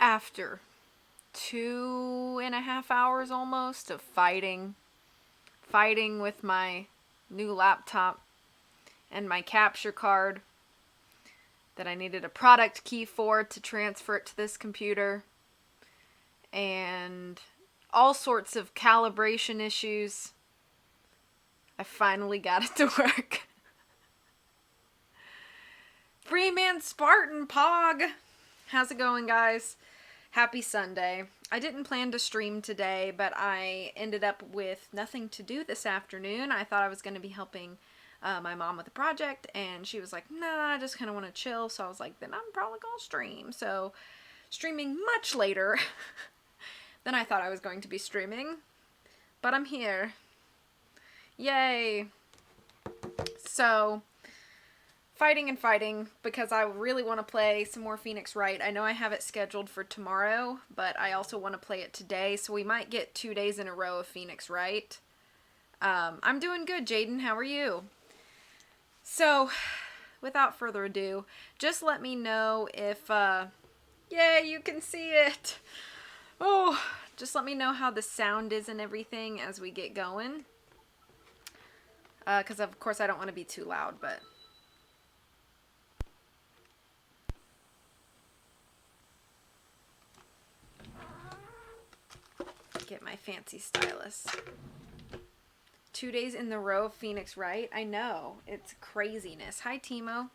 After 2.5 hours almost of fighting with my new laptop and my capture card that I needed a product key for to transfer it to this computer, and all sorts of calibration issues, I finally got it to work. Freeman Spartan Pog! How's it going, guys? Happy Sunday. I didn't plan to stream today, but I ended up with nothing to do this afternoon. I thought I was going to be helping my mom with a project, and she was like, nah, I just kind of want to chill. So I was like, then I'm probably going to stream. So streaming much later than I thought I was going to be streaming, but I'm here. Yay. So fighting because I really want to play some more Phoenix Wright. I know I have it scheduled for tomorrow, but I also want to play it today, so we might get 2 days in a row of Phoenix Wright. I'm doing good, Jaden. How are you? So, without further ado, just let me know if, yeah, you can see it. Oh, just let me know how the sound is and everything as we get going. Because of course I don't want to be too loud, but... Get my fancy stylus. 2 days in the row of Phoenix Wright? I know. It's craziness. Hi, Timo.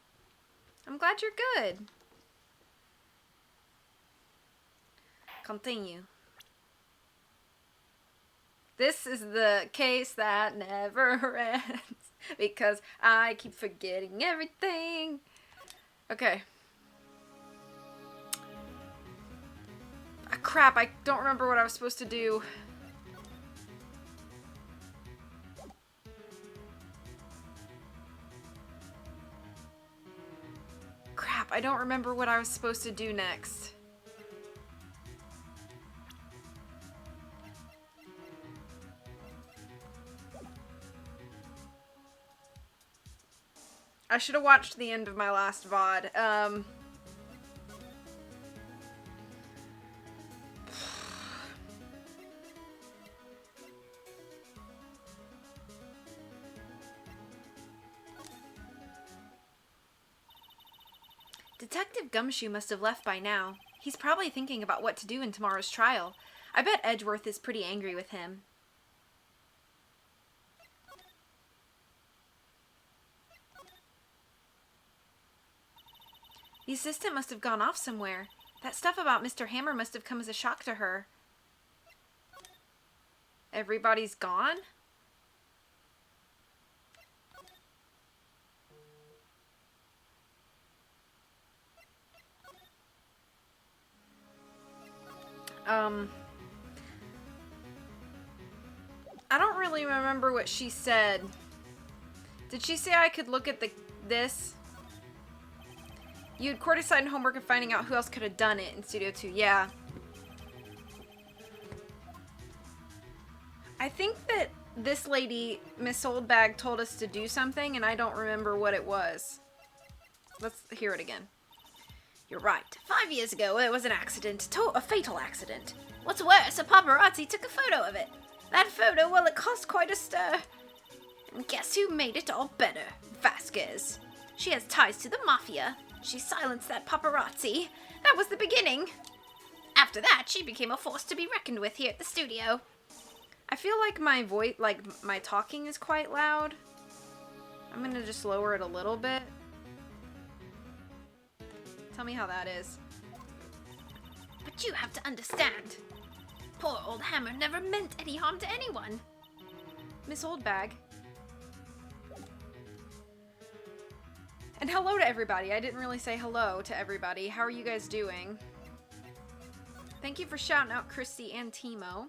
I'm glad you're good. Continue. This is the case that never ends because I keep forgetting everything. Okay. Ah, crap, I don't remember what I was supposed to do. Crap, I don't remember what I was supposed to do next. I should have watched the end of my last VOD. Detective Gumshoe must have left by now. He's probably thinking about what to do in tomorrow's trial. I bet Edgeworth is pretty angry with him. The assistant must have gone off somewhere. That stuff about Mr. Hammer must have come as a shock to her. Everybody's gone? I don't really remember what she said. Did she say I could look at this? You had court assigned homework of finding out who else could have done it in Studio 2. Yeah. I think that this lady, Miss Oldbag, told us to do something, and I don't remember what it was. Let's hear it again. You're right. 5 years ago, it was an accident. A fatal accident. What's worse, a paparazzi took a photo of it. That photo, well, it caused quite a stir. And guess who made it all better? Vasquez. She has ties to the mafia. She silenced that paparazzi. That was the beginning. After that, she became a force to be reckoned with here at the studio. I feel like my voice, like my talking is quite loud. I'm gonna just lower it a little bit. Tell me how that is. But you have to understand. Poor old Hammer never meant any harm to anyone. Miss Oldbag. And hello to everybody. I didn't really say hello to everybody. How are you guys doing? Thank you for shouting out Christy and Timo.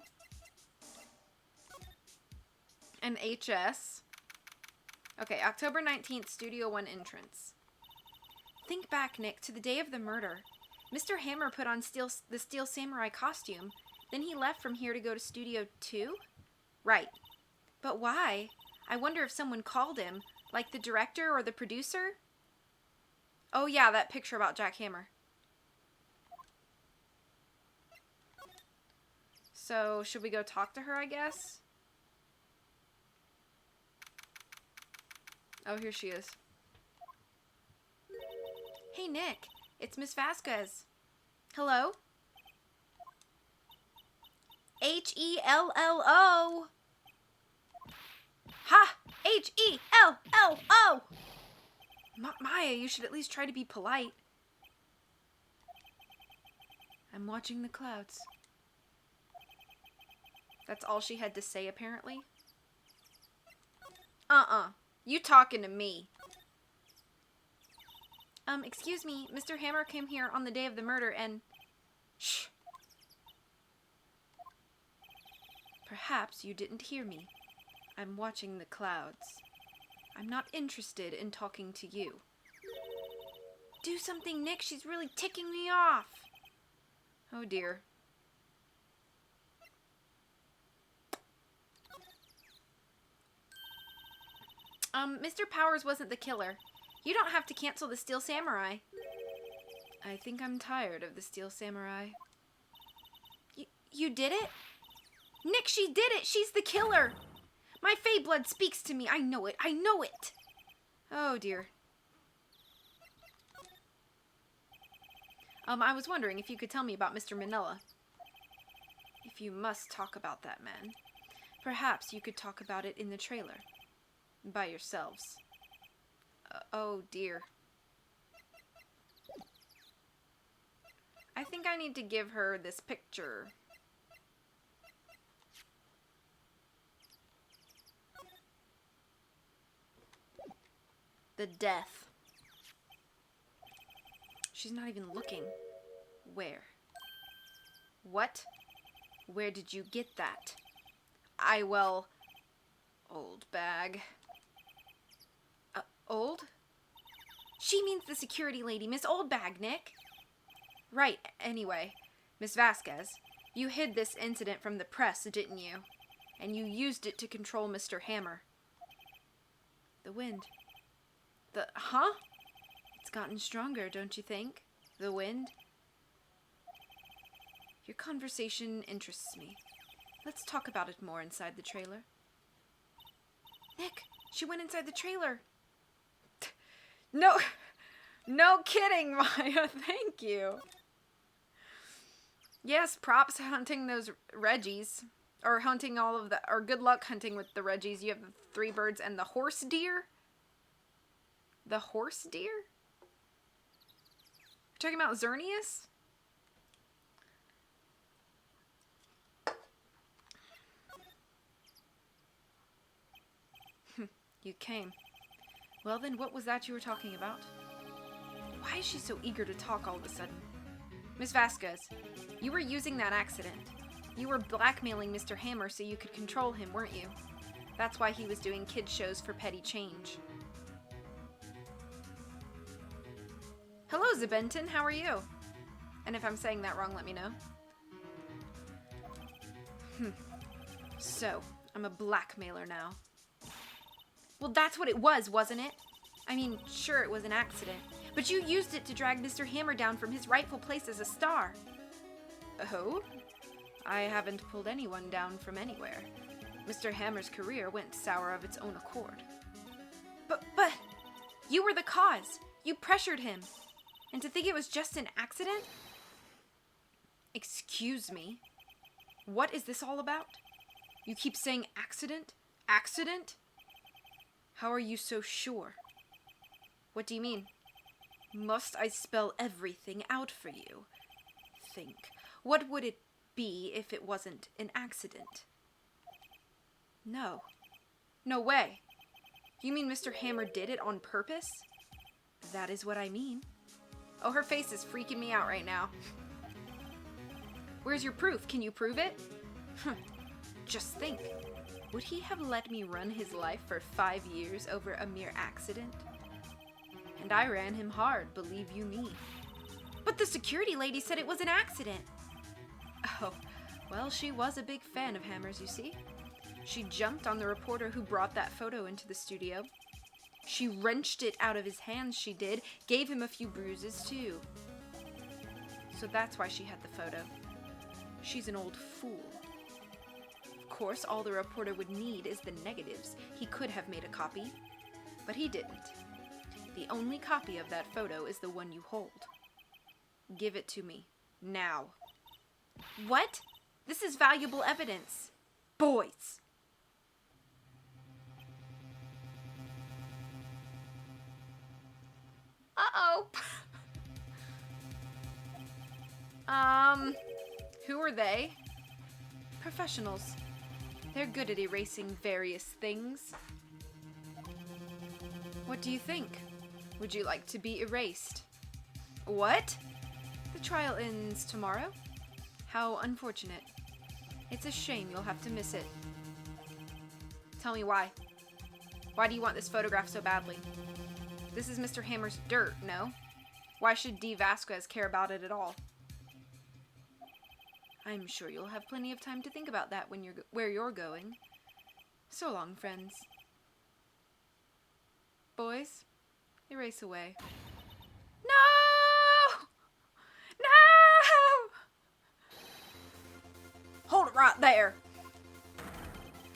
And HS. Okay, October 19th, Studio 1 entrance. Think back, Nick, to the day of the murder. Mr. Hammer put on the Steel Samurai costume. Then he left from here to go to Studio 2? Right. But why? I wonder if someone called him, like the director or the producer? Oh yeah, that picture about Jack Hammer. So, should we go talk to her, I guess? Oh, here she is. Hey, Nick. It's Miss Vasquez. Hello? H-E-L-L-O. Ha! H-E-L-L-O! Maya, you should at least try to be polite. I'm watching the clouds. That's all she had to say, apparently. You talking to me. Excuse me, Mr. Hammer came here on the day of the murder and... Shh. Perhaps you didn't hear me. I'm watching the clouds. I'm not interested in talking to you. Do something, Nick. She's really ticking me off. Oh, dear. Mr. Powers wasn't the killer. You don't have to cancel the Steel Samurai. I think I'm tired of the Steel Samurai. You did it? Nick, she did it! She's the killer! My Fey blood speaks to me. I know it. I know it! Oh, dear. I was wondering if you could tell me about Mr. Manila. If you must talk about that man, perhaps you could talk about it in the trailer. By yourselves. Oh, dear. I think I need to give her this picture. The death. She's not even looking. Where? What? Where did you get that? Old bag. Old? She means the security lady, Miss Oldbag, Nick. Right, anyway. Miss Vasquez, you hid this incident from the press, didn't you? And you used it to control Mr. Hammer. The wind. Huh? It's gotten stronger, don't you think? The wind? Your conversation interests me. Let's talk about it more inside the trailer. Nick, she went inside the trailer. No kidding, Maya. Thank you. Yes, props hunting those Reggies. Or hunting or good luck hunting with the Reggies. You have the 3 birds and the horse deer. The horse deer? You're talking about Xerneas? You came. Well then, what was that you were talking about? Why is she so eager to talk all of a sudden? Miss Vasquez, you were using that accident. You were blackmailing Mr. Hammer so you could control him, weren't you? That's why he was doing kid shows for petty change. Hello, Zabenton, how are you? And if I'm saying that wrong, let me know. So, I'm a blackmailer now. Well, that's what it was, wasn't it? I mean, sure, it was an accident. But you used it to drag Mr. Hammer down from his rightful place as a star. Oh? I haven't pulled anyone down from anywhere. Mr. Hammer's career went sour of its own accord. But, you were the cause. You pressured him. And to think it was just an accident? Excuse me? What is this all about? You keep saying accident? Accident? How are you so sure? What do you mean? Must I spell everything out for you? Think. What would it be if it wasn't an accident? No. No way. You mean Mr. Hammer did it on purpose? That is what I mean. Oh, her face is freaking me out right now. Where's your proof? Can you prove it? Just think. Would he have let me run his life for 5 years over a mere accident? And I ran him hard, believe you me. But the security lady said it was an accident. Oh, well, she was a big fan of Hammer's, you see. She jumped on the reporter who brought that photo into the studio. She wrenched it out of his hands, she did. Gave him a few bruises, too. So that's why she had the photo. She's an old fool. Of course, all the reporter would need is the negatives. He could have made a copy, but he didn't. The only copy of that photo is the one you hold. Give it to me. Now. What? This is valuable evidence. Boys! Uh-oh. Who are they? Professionals. They're good at erasing various things. What do you think? Would you like to be erased? What? The trial ends tomorrow? How unfortunate. It's a shame you'll have to miss it. Tell me why. Why do you want this photograph so badly? This is Mr. Hammer's dirt, no? Why should D. Vasquez care about it at all? I'm sure you'll have plenty of time to think about that when where you're going. So long, friends. Boys, erase away. No! No! Hold it right there.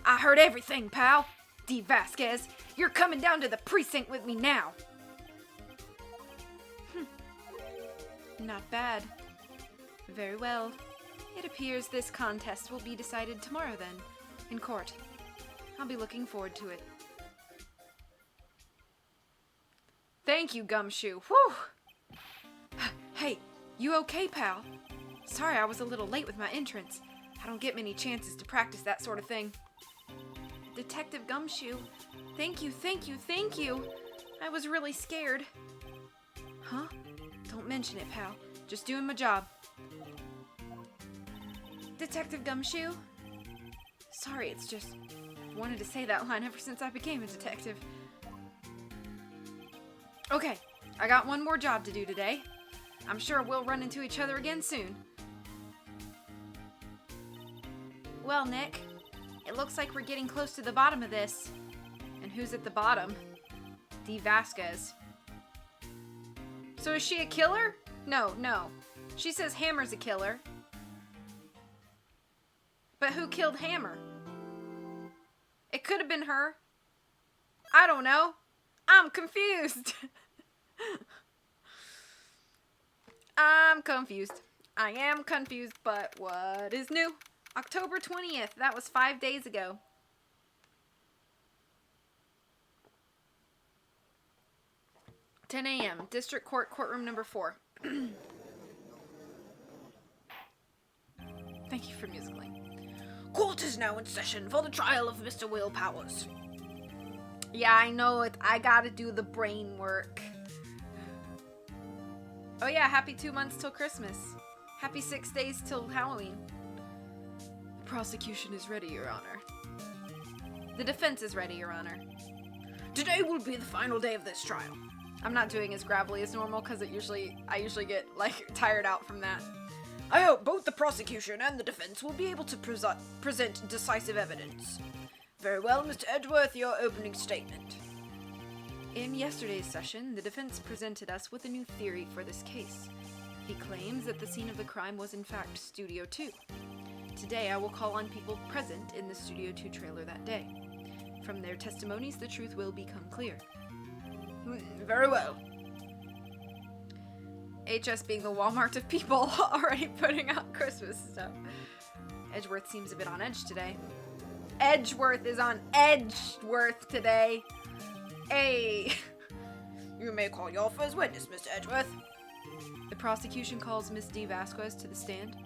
I heard everything, pal. D. Vasquez, you're coming down to the precinct with me now. Not bad. Very well. It appears this contest will be decided tomorrow then, in court. I'll be looking forward to it. Thank you, Gumshoe. Whew! Hey, you okay, pal? Sorry I was a little late with my entrance. I don't get many chances to practice that sort of thing. Detective Gumshoe, thank you, thank you, thank you. I was really scared. Huh? Don't mention it, pal. Just doing my job. Detective Gumshoe? Sorry, it's just wanted to say that line ever since I became a detective. Okay, I got one more job to do today. I'm sure we'll run into each other again soon. Well, Nick, it looks like we're getting close to the bottom of this. And who's at the bottom? D. Vasquez. So is she a killer? No. She says Hammer's a killer. But who killed Hammer? It could have been her. I don't know. I'm confused. I'm confused. I am confused, but what is new? October 20th. That was 5 days ago. (10 a.m. District Court, courtroom number 4. Thank you for musically. Court is now in session for the trial of Mr. Will Powers. Yeah, I know it. I gotta do the brain work. Oh yeah, happy 2 months till Christmas. Happy 6 days till Halloween. The prosecution is ready, Your Honor. The defense is ready, Your Honor. Today will be the final day of this trial. I'm not doing as gravelly as normal because I usually get tired out from that. I hope both the prosecution and the defense will be able to present decisive evidence. Very well, Mr. Edgeworth, your opening statement. In yesterday's session, the defense presented us with a new theory for this case. He claims that the scene of the crime was in fact Studio 2. Today I will call on people present in the Studio 2 trailer that day. From their testimonies, the truth will become clear. Very well. HS being the Walmart of people, already putting out Christmas stuff. Edgeworth seems a bit on edge today. Edgeworth is on Edgeworth today. Hey. You may call your first witness, Mr. Edgeworth. The prosecution calls Miss D. Vasquez to the stand.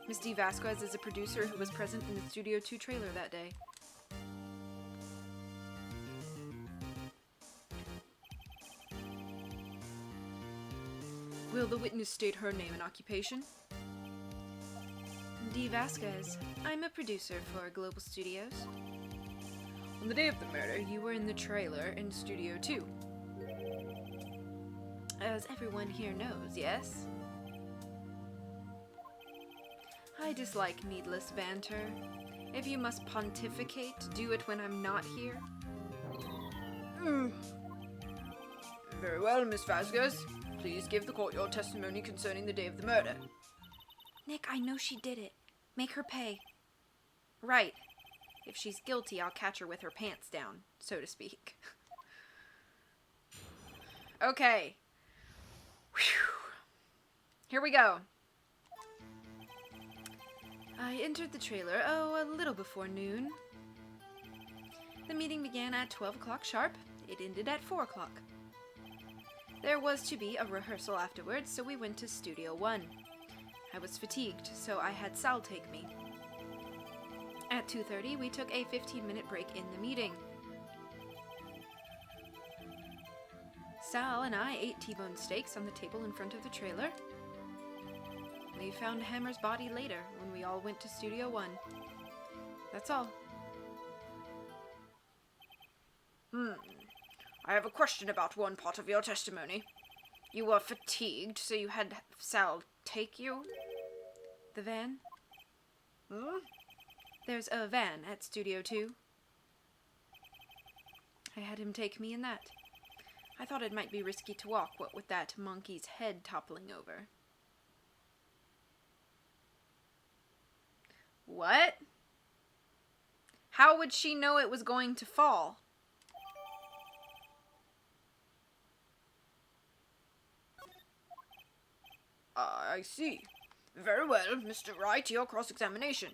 Miss D. Vasquez is a producer who was present in the Studio 2 trailer that day. Will the witness state her name and occupation? D. Vasquez. I'm a producer for Global Studios. On the day of the murder, you were in the trailer in Studio 2. As everyone here knows, yes? I dislike needless banter. If you must pontificate, do it when I'm not here. Very well, Miss Vasquez. Please give the court your testimony concerning the day of the murder. Nick, I know she did it. Make her pay. Right. If she's guilty, I'll catch her with her pants down, so to speak. Okay. Whew. Here we go. I entered the trailer, a little before noon. The meeting began at 12 o'clock sharp. It ended at 4 o'clock. There was to be a rehearsal afterwards, so we went to Studio 1. I was fatigued, so I had Sal take me. At 2:30, we took a 15-minute break in the meeting. Sal and I ate T-bone steaks on the table in front of the trailer. We found Hammer's body later when we all went to Studio 1. That's all. I have a question about one part of your testimony. You were fatigued, so you had Sal take you? The van? There's a van at Studio 2. I had him take me in that. I thought it might be risky to walk, what with that monkey's head toppling over. What? How would she know it was going to fall? I see. Very well, Mr. Wright, your cross-examination.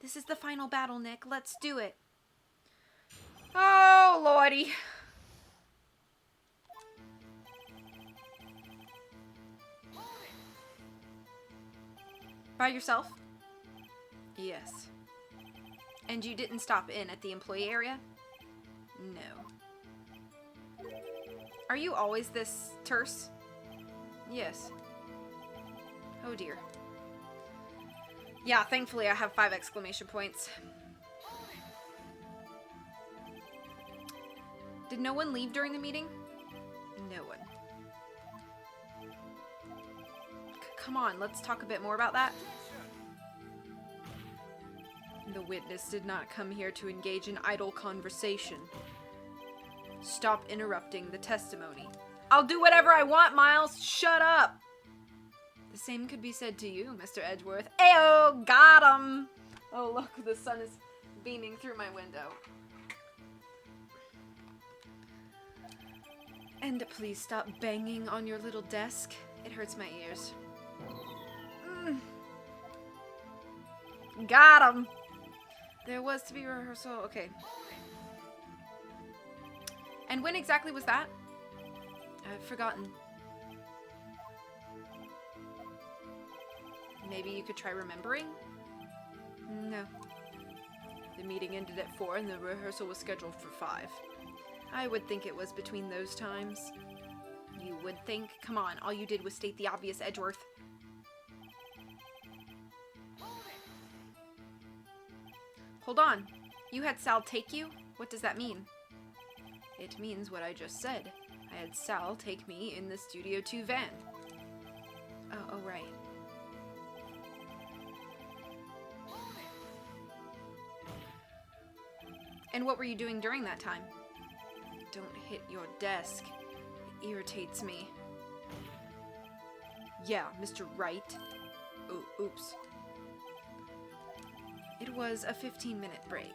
This is the final battle, Nick. Let's do it. Oh, lordy. By yourself? Yes. And you didn't stop in at the employee area? No. Are you always this terse? Yes. Oh dear. Yeah, thankfully I have 5 exclamation points. Did no one leave during the meeting? No one. Come on, let's talk a bit more about that. The witness did not come here to engage in idle conversation. Stop interrupting the testimony. I'll do whatever I want, Miles. Shut up. The same could be said to you, Mr. Edgeworth. Ayo, got him. Oh, look, the sun is beaming through my window. And please stop banging on your little desk. It hurts my ears. Got him. There was to be rehearsal. Okay. And when exactly was that? I've forgotten. Maybe you could try remembering? No. The meeting ended at 4 and the rehearsal was scheduled for 5. I would think it was between those times. You would think? Come on, all you did was state the obvious, Edgeworth. Hold on. You had Sal take you? What does that mean? It means what I just said. I had Sal take me in the Studio 2 van. Oh, right. And what were you doing during that time? Don't hit your desk. It irritates me. Yeah, Mr. Wright. Oh, oops. It was a 15-minute break.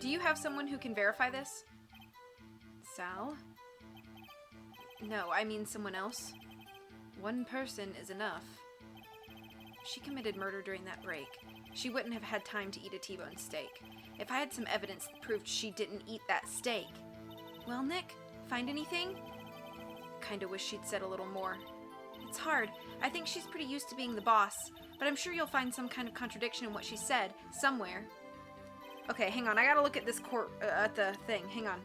Do you have someone who can verify this? Sal? No, I mean someone else. One person is enough. She committed murder during that break. She wouldn't have had time to eat a T-bone steak. If I had some evidence that proved she didn't eat that steak. Well, Nick, find anything? Kinda wish she'd said a little more. It's hard. I think she's pretty used to being the boss, but I'm sure you'll find some kind of contradiction in what she said, somewhere. Okay, hang on. I gotta look at this at the thing. Hang on.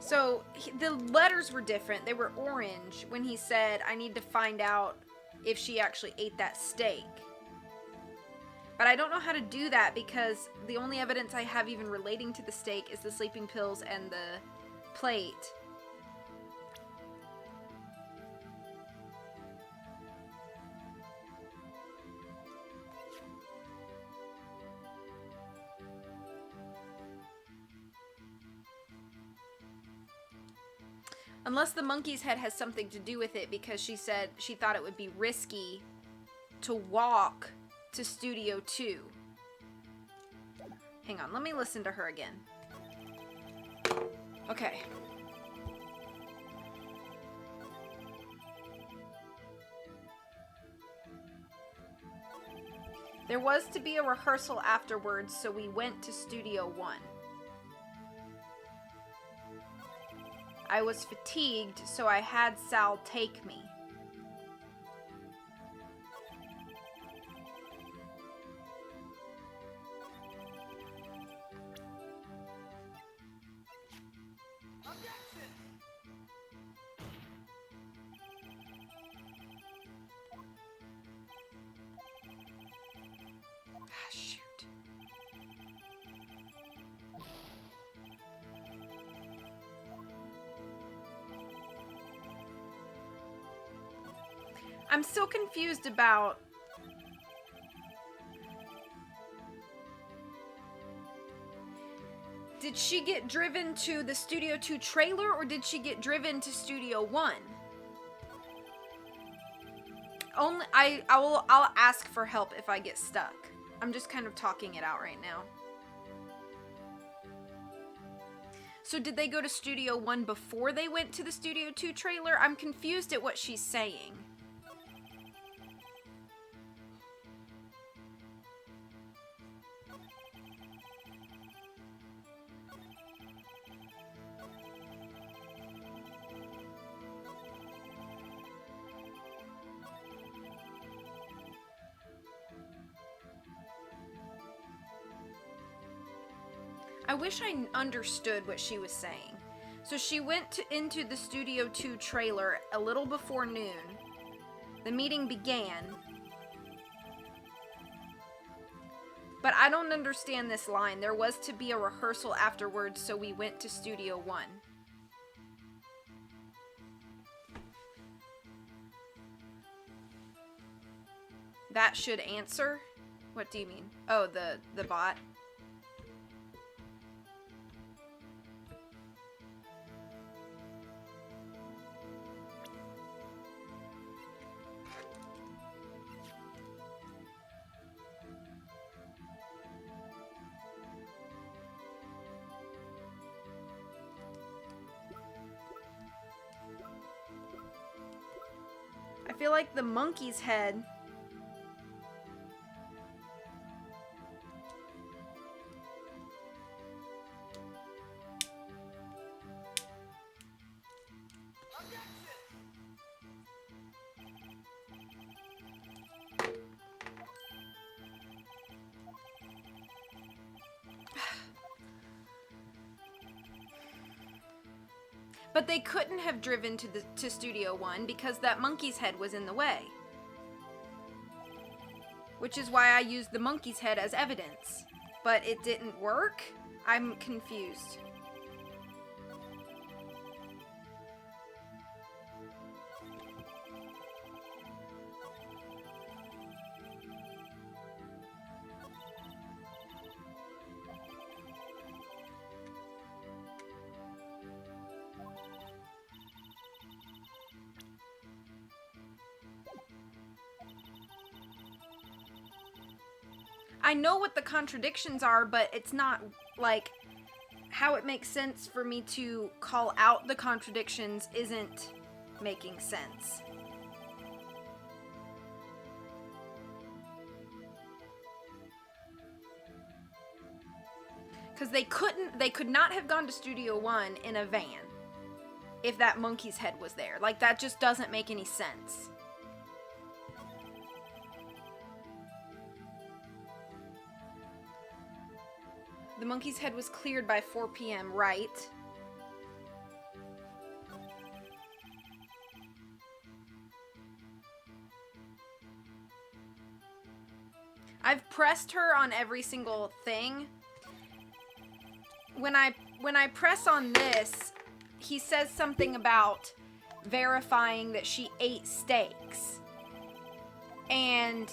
So the letters were different. They were orange when he said, I need to find out if she actually ate that steak. But I don't know how to do that because the only evidence I have even relating to the steak is the sleeping pills and the plate. Unless the monkey's head has something to do with it, because she said she thought it would be risky to walk to Studio 2. Hang on, let me listen to her again. Okay. There was to be a rehearsal afterwards, so we went to Studio 1. I was fatigued, so I had Sal take me. Shoot. I'm still confused about did she get driven to the Studio 2 trailer or did she get driven to Studio 1? I'll ask for help if I get stuck. I'm just kind of talking it out right now. So did they go to Studio 1 before they went to the Studio 2 trailer? I'm confused at what she's saying. I wish I understood what she was saying. So she went into the Studio 2 trailer a little before noon. The meeting began. But I don't understand this line. There was to be a rehearsal afterwards, so we went to Studio 1. That should answer? What do you mean? Oh, the bot. I feel like the monkey's head but they couldn't have driven to Studio 1 because that monkey's head was in the way. Which is why I used the monkey's head as evidence. But it didn't work? I'm confused. I know what the contradictions are, but it's not, like, how it makes sense for me to call out the contradictions isn't making sense. Because they could not have gone to Studio 1 in a van if that monkey's head was there. Like, that just doesn't make any sense. The monkey's head was cleared by 4 p.m., right? pressed her on every single thing. When I press on this, he says something about verifying that she ate steaks. And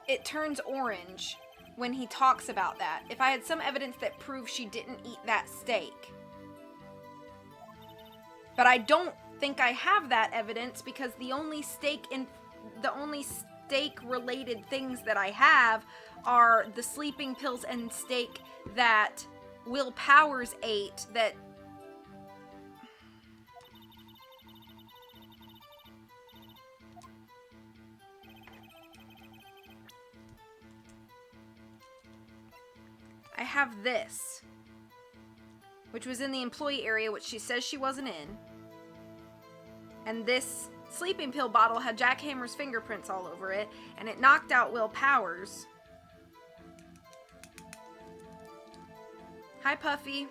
it turns orange when he talks about that. If I had some evidence that proves she didn't eat that steak. But I don't think I have that evidence because the only steak related things that I have are the sleeping pills and steak that Will Powers ate that I have this, which was in the employee area, which she says she wasn't in. And this sleeping pill bottle had Jack Hammer's fingerprints all over it, and it knocked out Will Powers. Hi, Puffy.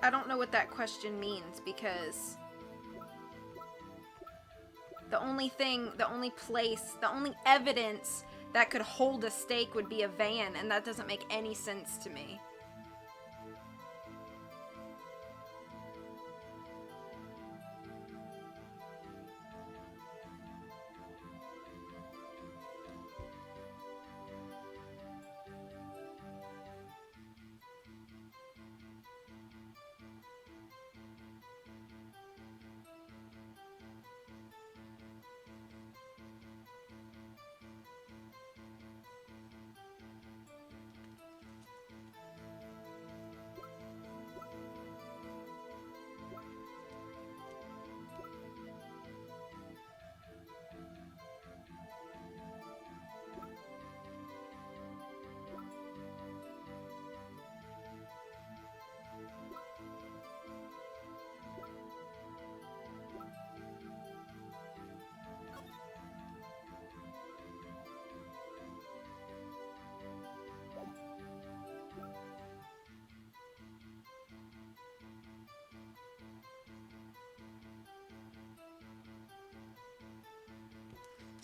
I don't know what that question means because the only evidence that could hold a stake would be a van, and that doesn't make any sense to me.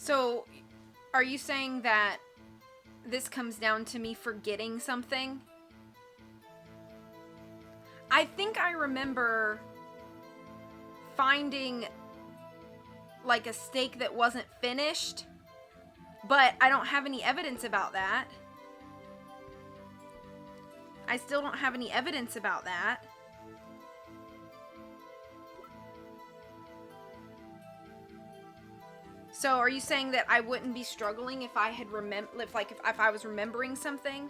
So, are you saying that this comes down to me forgetting something? I think I remember finding like a steak that wasn't finished, but I don't have any evidence about that. I still don't have any evidence about that. So are you saying that I wouldn't be struggling if I had if I was remembering something?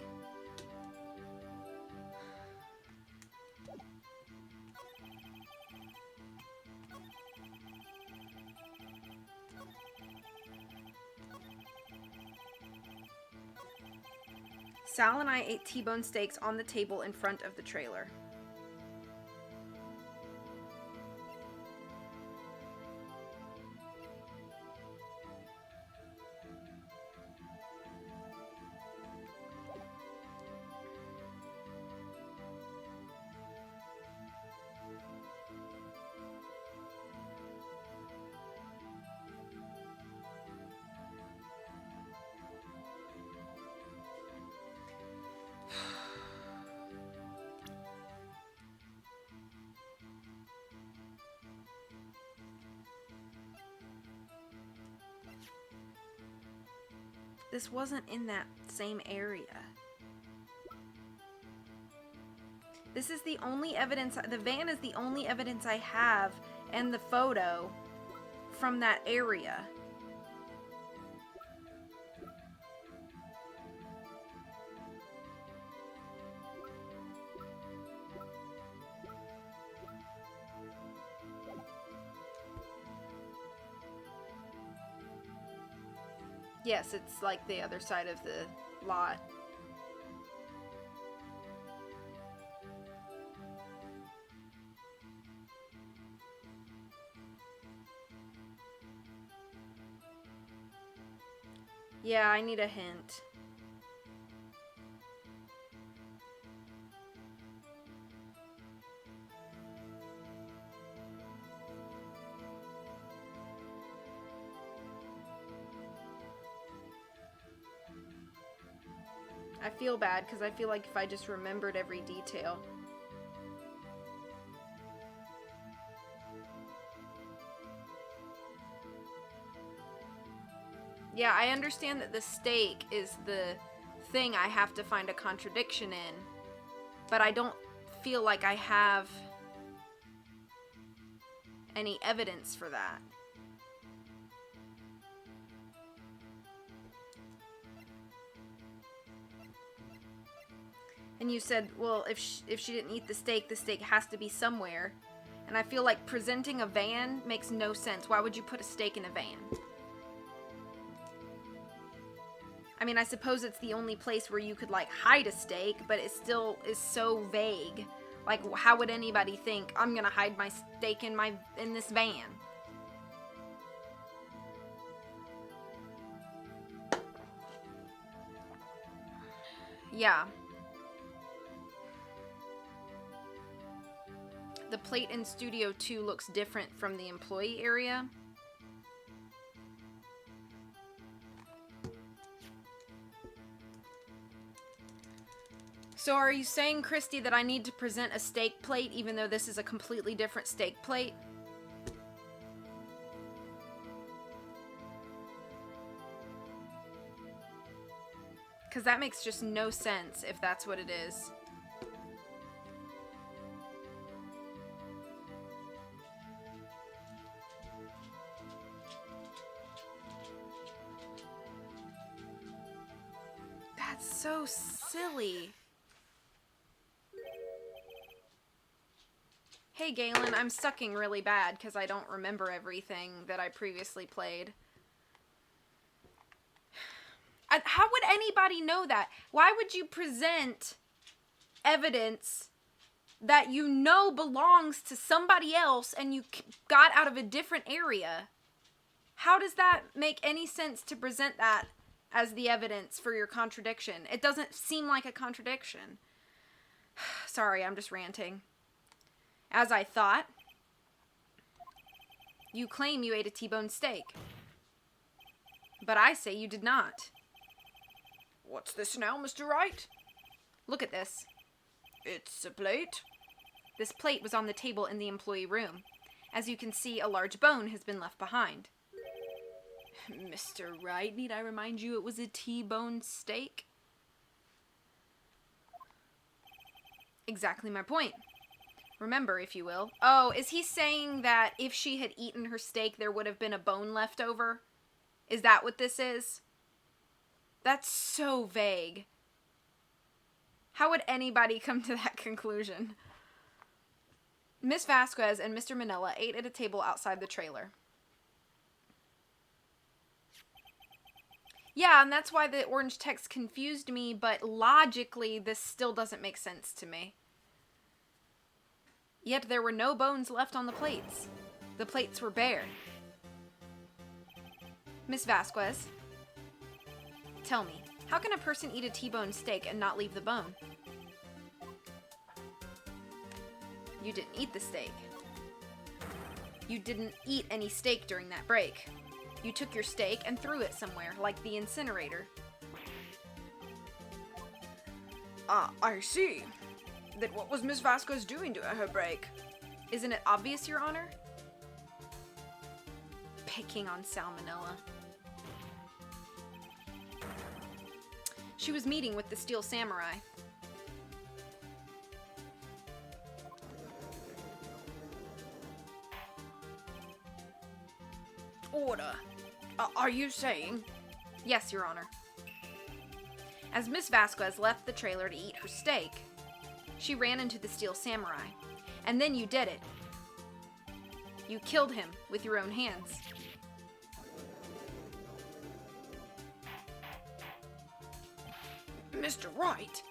Sal and I ate T-bone steaks on the table in front of the trailer. This wasn't in that same area. This is the only evidence. The van is the only evidence I have, and the photo from that area. Yes, it's like the other side of the lot. Yeah, I need a hint. I feel bad because I feel like if I just remembered every detail. Yeah, I understand that the stake is the thing I have to find a contradiction in, but I don't feel like I have any evidence for that. And you said, well, if she didn't eat the steak has to be somewhere. And I feel like presenting a van makes no sense. Why would you put a steak in a van? I mean, I suppose it's the only place where you could, like, hide a steak, but it still is so vague. Like, how would anybody think, I'm gonna hide my steak in this van? Yeah. The plate in Studio 2 looks different from the employee area. So are you saying, Christy, that I need to present a steak plate even though this is a completely different steak plate? Because that makes just no sense if that's what it is. That's so silly. Hey Galen, I'm sucking really bad because I don't remember everything that I previously played. How would anybody know that? Why would you present evidence that you know belongs to somebody else and you got out of a different area? How does that make any sense to present that as the evidence for your contradiction? It doesn't seem like a contradiction. Sorry, I'm just ranting. As I thought, you claim you ate a T-bone steak. But I say you did not. What's this now, Mr. Wright? Look at this. It's a plate. This plate was on the table in the employee room. As you can see, a large bone has been left behind. Mr. Wright, need I remind you it was a T-bone steak? Exactly my point. Remember, if you will. Oh, is he saying that if she had eaten her steak, there would have been a bone left over? Is that what this is? That's so vague. How would anybody come to that conclusion? Miss Vasquez and Mr. Manila ate at a table outside the trailer. Yeah, and that's why the orange text confused me, but logically, this still doesn't make sense to me. Yet there were no bones left on the plates. The plates were bare. Miss Vasquez, tell me, how can a person eat a T-bone steak and not leave the bone? You didn't eat the steak. You didn't eat any steak during that break. You took your steak and threw it somewhere, like the incinerator. Ah, I see. Then what was Miss Vasquez doing during her break? Isn't it obvious, Your Honor? Picking on Salmonella. She was meeting with the Steel Samurai. Order. Are you saying? Yes, Your Honor. As Miss Vasquez left the trailer to eat her steak, she ran into the Steel Samurai. And then you did it. You killed him with your own hands. Mr. Wright,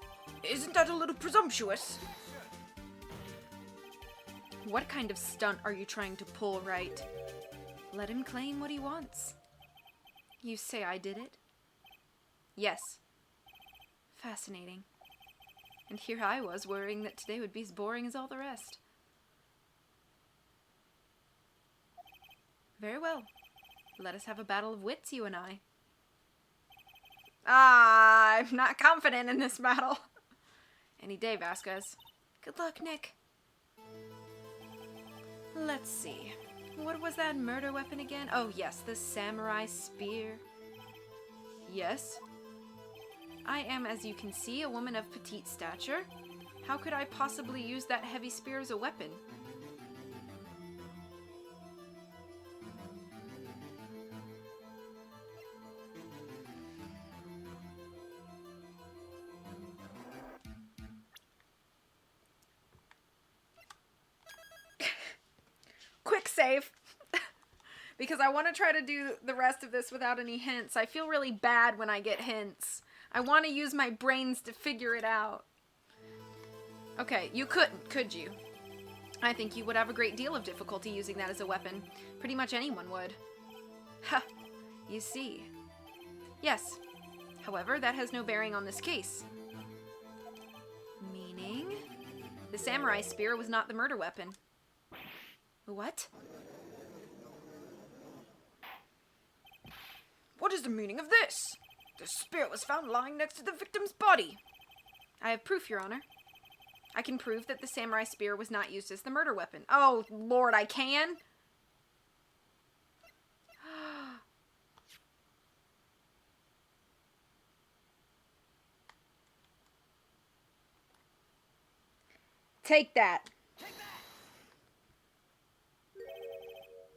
isn't that a little presumptuous? What kind of stunt are you trying to pull, Wright? Let him claim what he wants. You say I did it? Yes. Fascinating. And here I was worrying that today would be as boring as all the rest. Very well. Let us have a battle of wits, you and I. I'm not confident in this battle. Any day, Vasquez. Good luck, Nick. Let's see. What was that murder weapon again? Oh, yes, the samurai spear. Yes. I am, as you can see, a woman of petite stature. How could I possibly use that heavy spear as a weapon? Quick save. Because I want to try to do the rest of this without any hints. I feel really bad when I get hints. I want to use my brains to figure it out. Okay, you couldn't, could you? I think you would have a great deal of difficulty using that as a weapon. Pretty much anyone would. Ha! You see. Yes. However, that has no bearing on this case. Meaning? The samurai spear was not the murder weapon. What? What is the meaning of this? The spear was found lying next to the victim's body. I have proof, Your Honor. I can prove that the samurai spear was not used as the murder weapon. Oh, Lord, I can? Take that.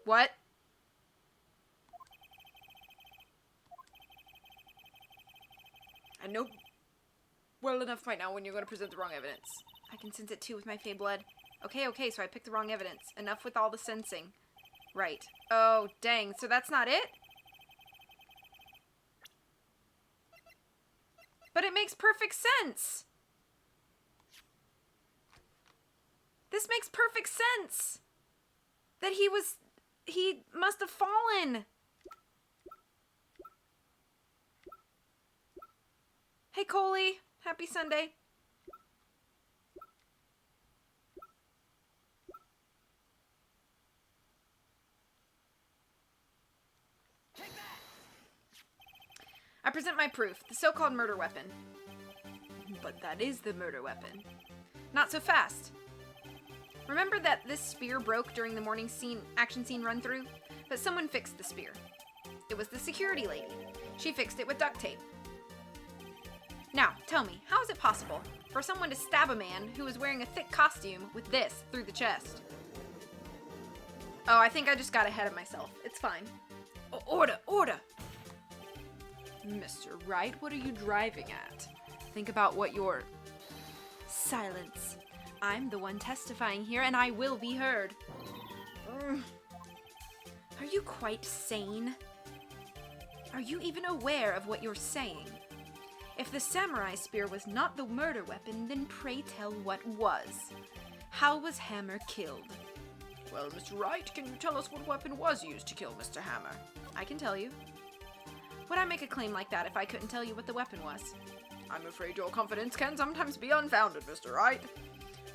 What? I know well enough right now when you're going to present the wrong evidence. I can sense it too with my fey blood. Okay, so I picked the wrong evidence. Enough with all the sensing. Right. Oh, dang. So that's not it? But it makes perfect sense. This makes perfect sense. That he must have fallen. Hey, Coley. Happy Sunday. I present my proof, the so-called murder weapon. But that is the murder weapon. Not so fast. Remember that this spear broke during the morning action scene run-through? But someone fixed the spear. It was the security lady. She fixed it with duct tape. Now, tell me, how is it possible for someone to stab a man who is wearing a thick costume with this through the chest? Oh, I think I just got ahead of myself. It's fine. Order! Mr. Wright, what are you driving at? Think about what you're... Silence. I'm the one testifying here, and I will be heard. Are you quite sane? Are you even aware of what you're saying? If the samurai spear was not the murder weapon, then pray tell what was. How was Hammer killed? Well, Mr. Wright, can you tell us what weapon was used to kill Mr. Hammer? I can tell you. Would I make a claim like that if I couldn't tell you what the weapon was? I'm afraid your confidence can sometimes be unfounded, Mr. Wright.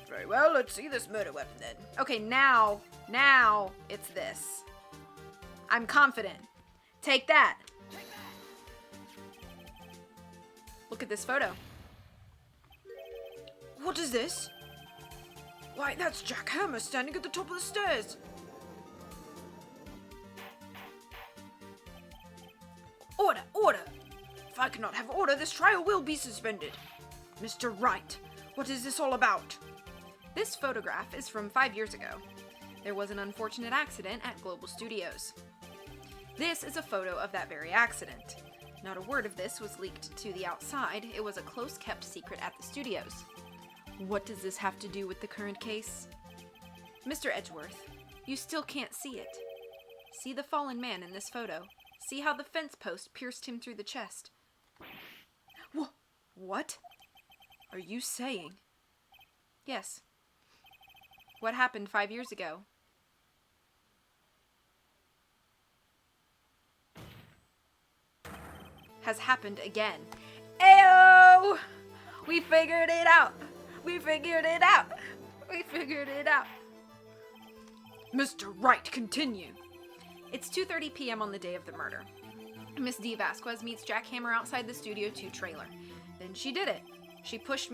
Very well, let's see this murder weapon then. Okay, now it's this. I'm confident. Take that. Look at this photo. What is this? Why, that's Jack Hammer standing at the top of the stairs. Order! If I cannot have order, this trial will be suspended. Mr. Wright, what is this all about? This photograph is from 5 years ago. There was an unfortunate accident at Global Studios. This is a photo of that very accident. Not a word of this was leaked to the outside. It was a close-kept secret at the studios. What does this have to do with the current case? Mr. Edgeworth, you still can't see it. See the fallen man in this photo. See how the fence post pierced him through the chest. What are you saying? Yes. What happened 5 years ago? Has happened again. Ayo! We figured it out! We figured it out! We figured it out! Mr. Wright, continue! It's 2:30 p.m. on the day of the murder. Miss D. Vasquez meets Jack Hammer outside the Studio 2 trailer. Then she did it. She pushed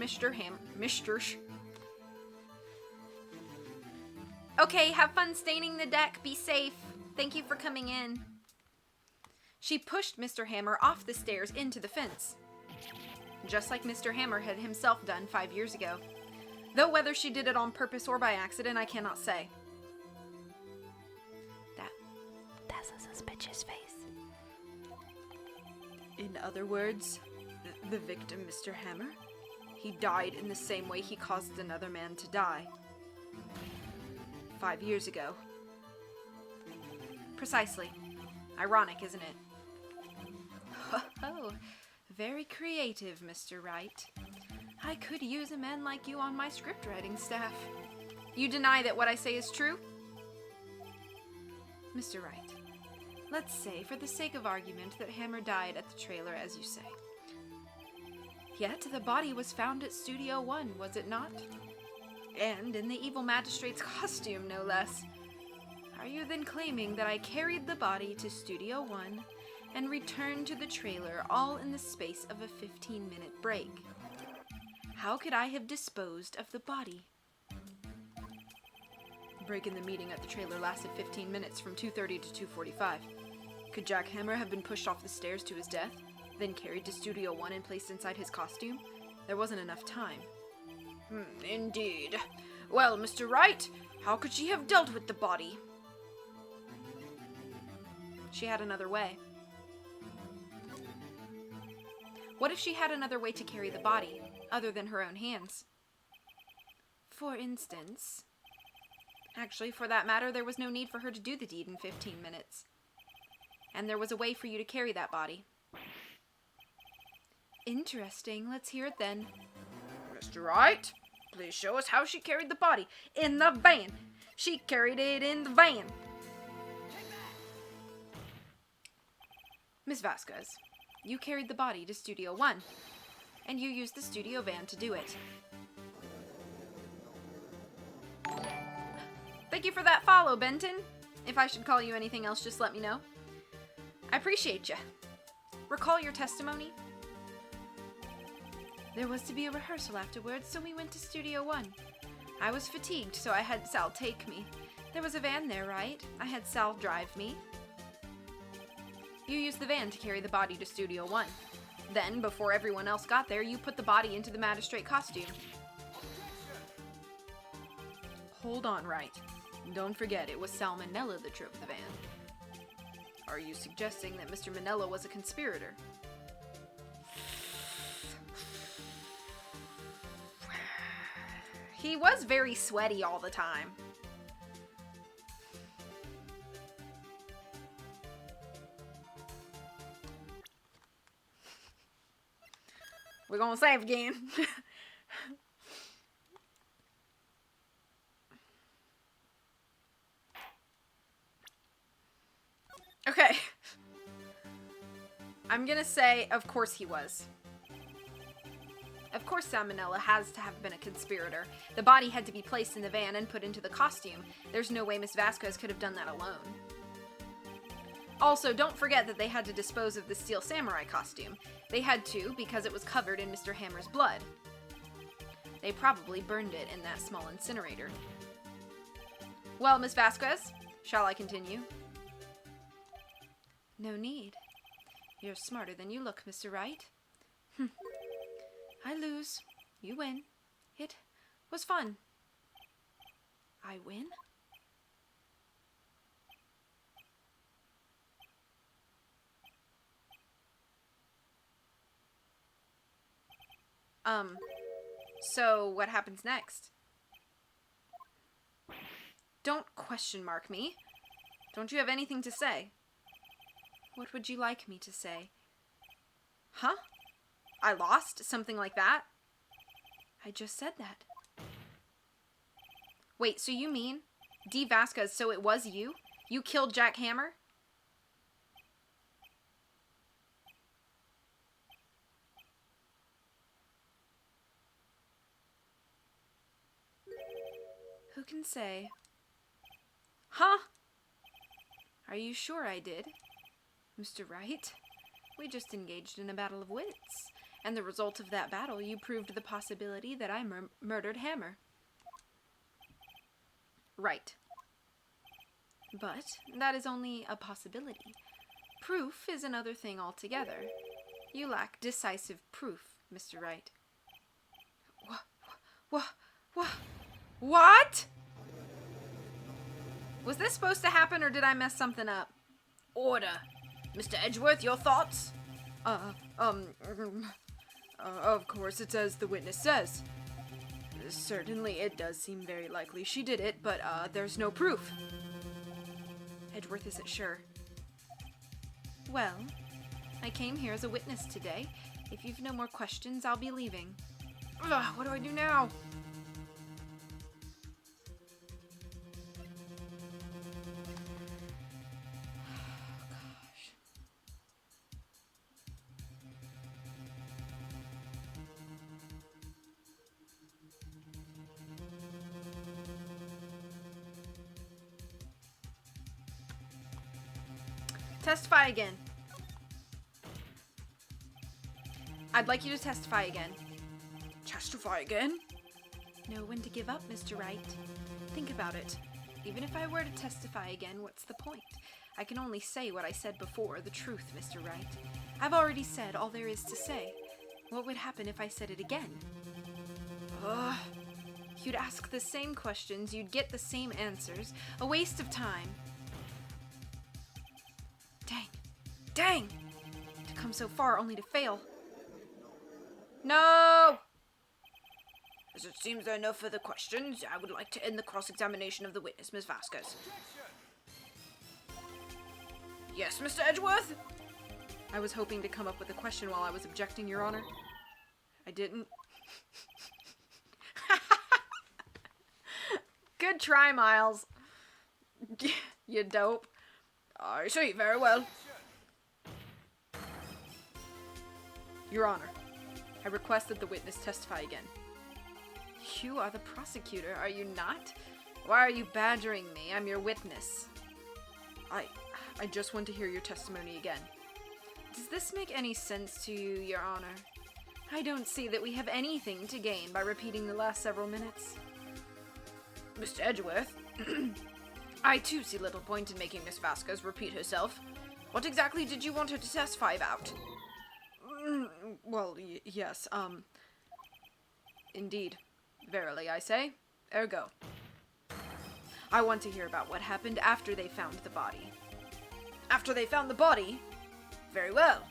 Okay, have fun staining the deck. Be safe. Thank you for coming in. She pushed Mr. Hammer off the stairs into the fence, just like Mr. Hammer had himself done 5 years ago. Though whether she did it on purpose or by accident, I cannot say. That's a suspicious face. In other words, the victim, Mr. Hammer, he died in the same way he caused another man to die. 5 years ago. Precisely. Ironic, isn't it? Oh, very creative, Mr. Wright. I could use a man like you on my script writing staff. You deny that what I say is true? Mr. Wright, let's say, for the sake of argument, that Hammer died at the trailer, as you say. Yet the body was found at Studio 1, was it not? And in the evil magistrate's costume, no less. Are you then claiming that I carried the body to Studio 1 and returned to the trailer all in the space of a 15-minute break? How could I have disposed of the body? The break in the meeting at the trailer lasted 15 minutes from 2:30 to 2:45. Could Jack Hammer have been pushed off the stairs to his death, then carried to Studio 1 and placed inside his costume? There wasn't enough time. Indeed. Well, Mr. Wright, how could she have dealt with the body? She had another way. What if she had another way to carry the body, other than her own hands? For instance... Actually, for that matter, there was no need for her to do the deed in 15 minutes. And there was a way for you to carry that body. Interesting. Let's hear it then. Mr. Wright, please show us how she carried the body. In the van. She carried it in the van. Miss Vasquez, you carried the body to Studio 1, and you used the studio van to do it. Thank you for that follow, Benton. If I should call you anything else, just let me know. I appreciate you. Recall your testimony? There was to be a rehearsal afterwards, so we went to Studio 1. I was fatigued, so I had Sal take me. There was a van there, right? I had Sal drive me. You used the van to carry the body to Studio 1. Then, before everyone else got there, you put the body into the magistrate costume. Hold on, Wright. Don't forget, it was Sal Manella that drove the van. Are you suggesting that Mr. Manella was a conspirator? He was very sweaty all the time. We're gonna save again. Okay. I'm gonna say, of course he was. Of course Salmonella has to have been a conspirator. The body had to be placed in the van and put into the costume. There's no way Miss Vasquez could have done that alone. Also, don't forget that they had to dispose of the Steel Samurai costume. They had to because it was covered in Mr. Hammer's blood. They probably burned it in that small incinerator. Well, Miss Vasquez, shall I continue? No need. You're smarter than you look, Mr. Wright. I lose. You win. It was fun. I win? So what happens next? Don't question mark me. Don't you have anything to say? What would you like me to say? Huh? I lost? Something like that? I just said that. Wait, so you mean D. Vasquez, so it was you? You killed Jack Hammer? Who can say? Huh? Are you sure I did? Mr. Wright? We just engaged in a battle of wits, and the result of that battle, you proved the possibility that I murdered Hammer. Right. But that is only a possibility. Proof is another thing altogether. You lack decisive proof, Mr. Wright. What? Was this supposed to happen, or did I mess something up? Order. Mr. Edgeworth, your thoughts? Of course it's as the witness says. Certainly it does seem very likely she did it, but, there's no proof. Edgeworth isn't sure. Well, I came here as a witness today. If you've no more questions, I'll be leaving. Ugh, what do I do now? Testify again. I'd like you to testify again. Testify again? Know when to give up, Mr. Wright. Think about it. Even if I were to testify again, what's the point? I can only say what I said before, the truth, Mr. Wright. I've already said all there is to say. What would happen if I said it again? Ugh. You'd ask the same questions, you'd get the same answers. A waste of time. Dang! To come so far only to fail. No! As it seems there are no further questions, I would like to end the cross-examination of the witness, Ms. Vasquez. Yes, Mr. Edgeworth? I was hoping to come up with a question while I was objecting, Your Honor. I didn't. Good try, Miles. You dope. I see, very well. Your Honor, I request that the witness testify again. You are the prosecutor, are you not? Why are you badgering me? I'm your witness. I just want to hear your testimony again. Does this make any sense to you, Your Honor? I don't see that we have anything to gain by repeating the last several minutes. Mr. Edgeworth, I too see little point in making Miss Vasquez repeat herself. What exactly did you want her to testify about? Well, yes, indeed. Verily, I say. Ergo. I want to hear about what happened after they found the body. After they found the body? Very well.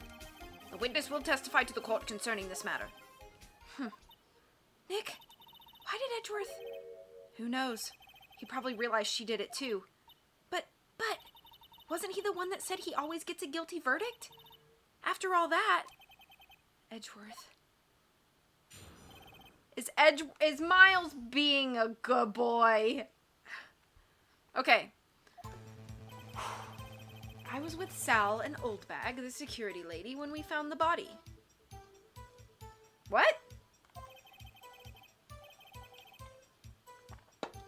The witness will testify to the court concerning this matter. Nick, why did Edgeworth? Who knows? He probably realized she did it too. But, wasn't he the one that said he always gets a guilty verdict? After all that... Edgeworth. Is Miles being a good boy? Okay. I was with Sal and Oldbag, the security lady, when we found the body. What?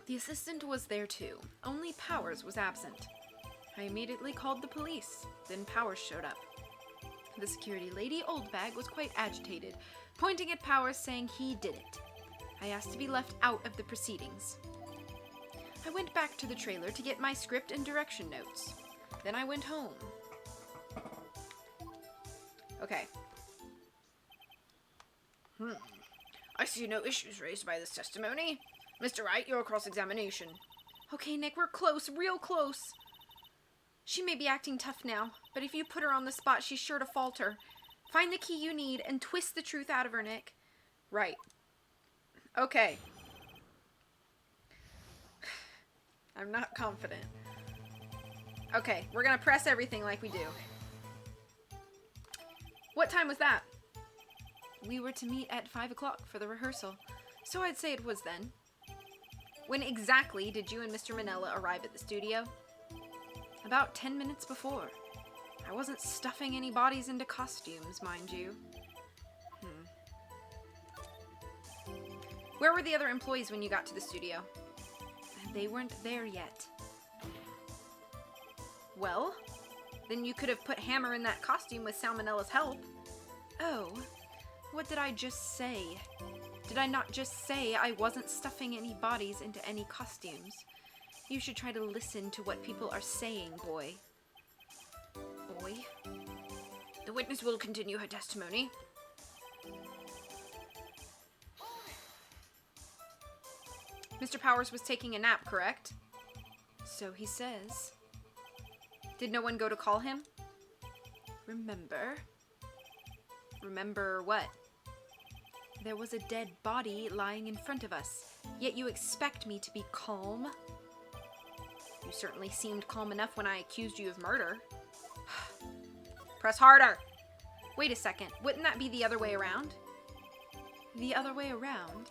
The assistant was there too, only Powers was absent. I immediately called the police, then Powers showed up. The security lady, Oldbag, was quite agitated, pointing at Powers saying he did it. I asked to be left out of the proceedings. I went back to the trailer to get my script and direction notes. Then I went home. Okay. I see no issues raised by this testimony. Mr. Wright, your cross-examination. Okay, Nick, we're close, real close. She may be acting tough now, but if you put her on the spot, she's sure to falter. Find the key you need and twist the truth out of her, Nick. Right. Okay. I'm not confident. Okay, we're gonna press everything like we do. What time was that? We were to meet at 5 o'clock for the rehearsal, so I'd say it was then. When exactly did you and Mr. Manella arrive at the studio? About 10 minutes before. I wasn't stuffing any bodies into costumes, mind you. Where were the other employees when you got to the studio? They weren't there yet. Well, then you could have put Hammer in that costume with Salmonella's help. Oh, what did I just say? Did I not just say I wasn't stuffing any bodies into any costumes? You should try to listen to what people are saying, boy. Boy? The witness will continue her testimony. Mr. Powers was taking a nap, correct? So he says. Did no one go to call him? Remember? Remember what? There was a dead body lying in front of us, yet you expect me to be calm? You certainly seemed calm enough when I accused you of murder. Press harder! Wait a second, wouldn't that be the other way around? The other way around?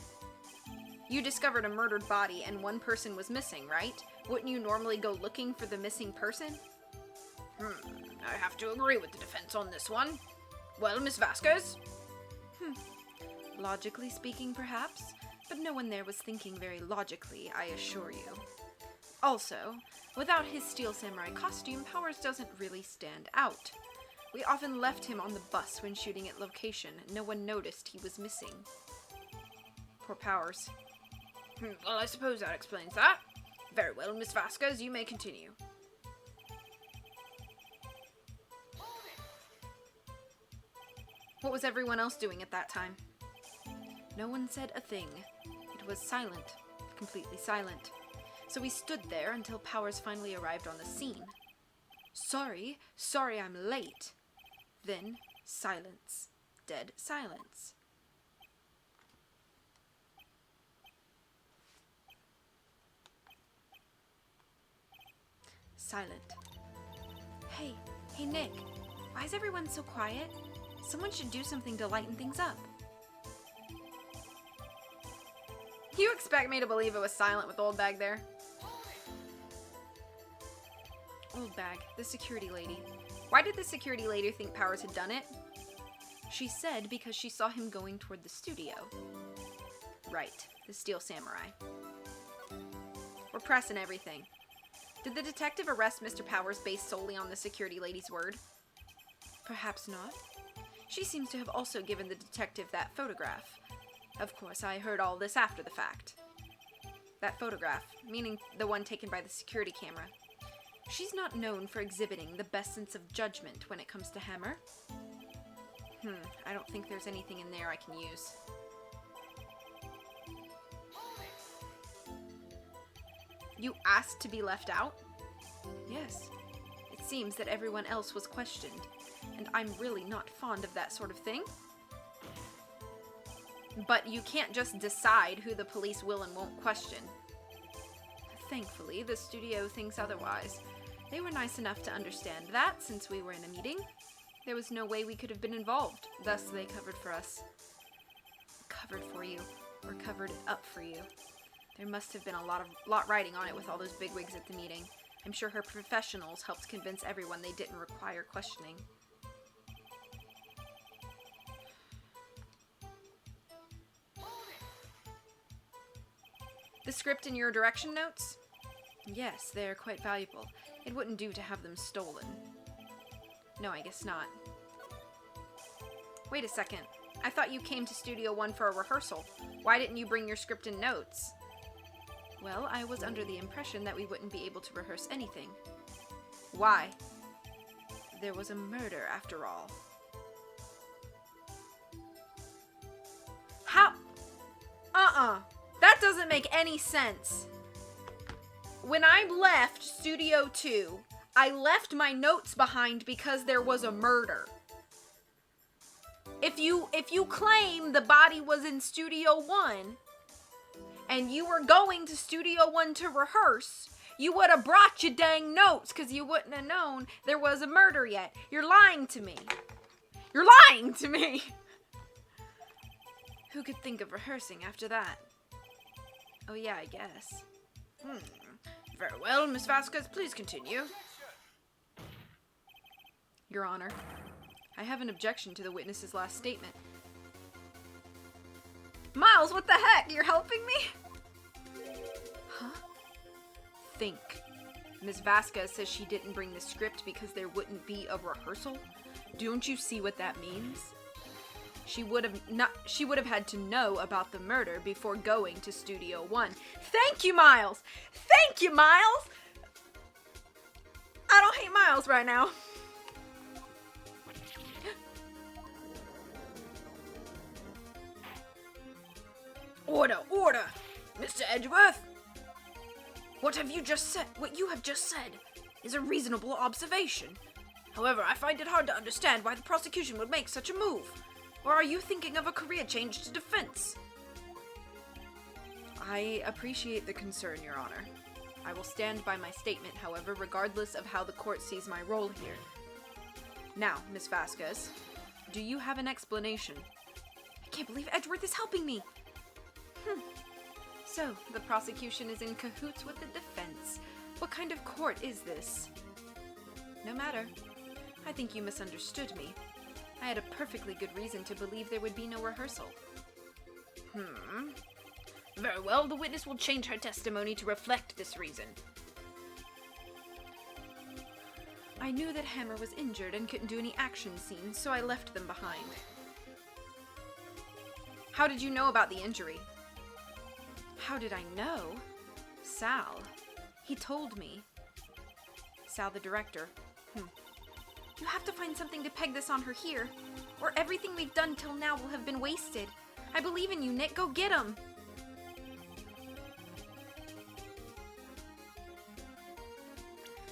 You discovered a murdered body and one person was missing, right? Wouldn't you normally go looking for the missing person? I have to agree with the defense on this one. Well, Miss Vasquez? Logically speaking, perhaps, but no one there was thinking very logically, I assure you. Also, without his Steel Samurai costume, Powers doesn't really stand out. We often left him on the bus when shooting at location. No one noticed he was missing. Poor Powers. Well, I suppose that explains that. Very well, Miss Vasquez, you may continue. What was everyone else doing at that time? No one said a thing. It was silent, completely silent. So we stood there until Powers finally arrived on the scene. Sorry I'm late. Then, silence. Dead silence. Silent. Hey, Nick. Why is everyone so quiet? Someone should do something to lighten things up. You expect me to believe it was silent with Old Bag there? Old Bag, the security lady. Why did the security lady think Powers had done it? She said because she saw him going toward the studio. Right, the Steel Samurai. We're pressing everything. Did the detective arrest Mr. Powers based solely on the security lady's word? Perhaps not. She seems to have also given the detective that photograph. Of course, I heard all this after the fact. That photograph, meaning the one taken by the security camera. She's not known for exhibiting the best sense of judgment when it comes to Hammer. I don't think there's anything in there I can use. You asked to be left out? Yes. It seems that everyone else was questioned, and I'm really not fond of that sort of thing. But you can't just decide who the police will and won't question. Thankfully, the studio thinks otherwise. They were nice enough to understand that since we were in a meeting. There was no way we could have been involved, thus they covered for us. Covered for you, or covered it up for you. There must have been a lot riding on it with all those bigwigs at the meeting. I'm sure her professionals helped convince everyone they didn't require questioning. The script and your direction notes? Yes, they're quite valuable. It wouldn't do to have them stolen. No, I guess not. Wait a second. I thought you came to Studio One for a rehearsal. Why didn't you bring your script and notes? Well, I was under the impression that we wouldn't be able to rehearse anything. Why? There was a murder, after all. How? That doesn't make any sense. When I left Studio 2, I left my notes behind because there was a murder. If you claim the body was in Studio 1 and you were going to Studio 1 to rehearse, you would have brought your dang notes because you wouldn't have known there was a murder yet. You're lying to me. You're lying to me. Who could think of rehearsing after that? Oh yeah, I guess. Very well, Miss Vasquez, please continue. Your Honor, I have an objection to the witness's last statement. Miles, what the heck? You're helping me? Huh? Think. Ms. Vasquez says she didn't bring the script because there wouldn't be a rehearsal. Don't you see what that means? She would have had to know about the murder before going to Studio One. Thank you, Miles! Thank you, Miles! I don't hate Miles right now. Order, order! Mr. Edgeworth! What you have just said is a reasonable observation. However, I find it hard to understand why the prosecution would make such a move. Or are you thinking of a career change to defense? I appreciate the concern, Your Honor. I will stand by my statement, however, regardless of how the court sees my role here. Now, Miss Vasquez, do you have an explanation? I can't believe Edgeworth is helping me! So, the prosecution is in cahoots with the defense. What kind of court is this? No matter. I think you misunderstood me. I had a perfectly good reason to believe there would be no rehearsal. Very well, the witness will change her testimony to reflect this reason. I knew that Hammer was injured and couldn't do any action scenes, so I left them behind. How did you know about the injury? How did I know? Sal. He told me. Sal, the director. You have to find something to peg this on her here, or everything we've done till now will have been wasted. I believe in you, Nick. Go get him!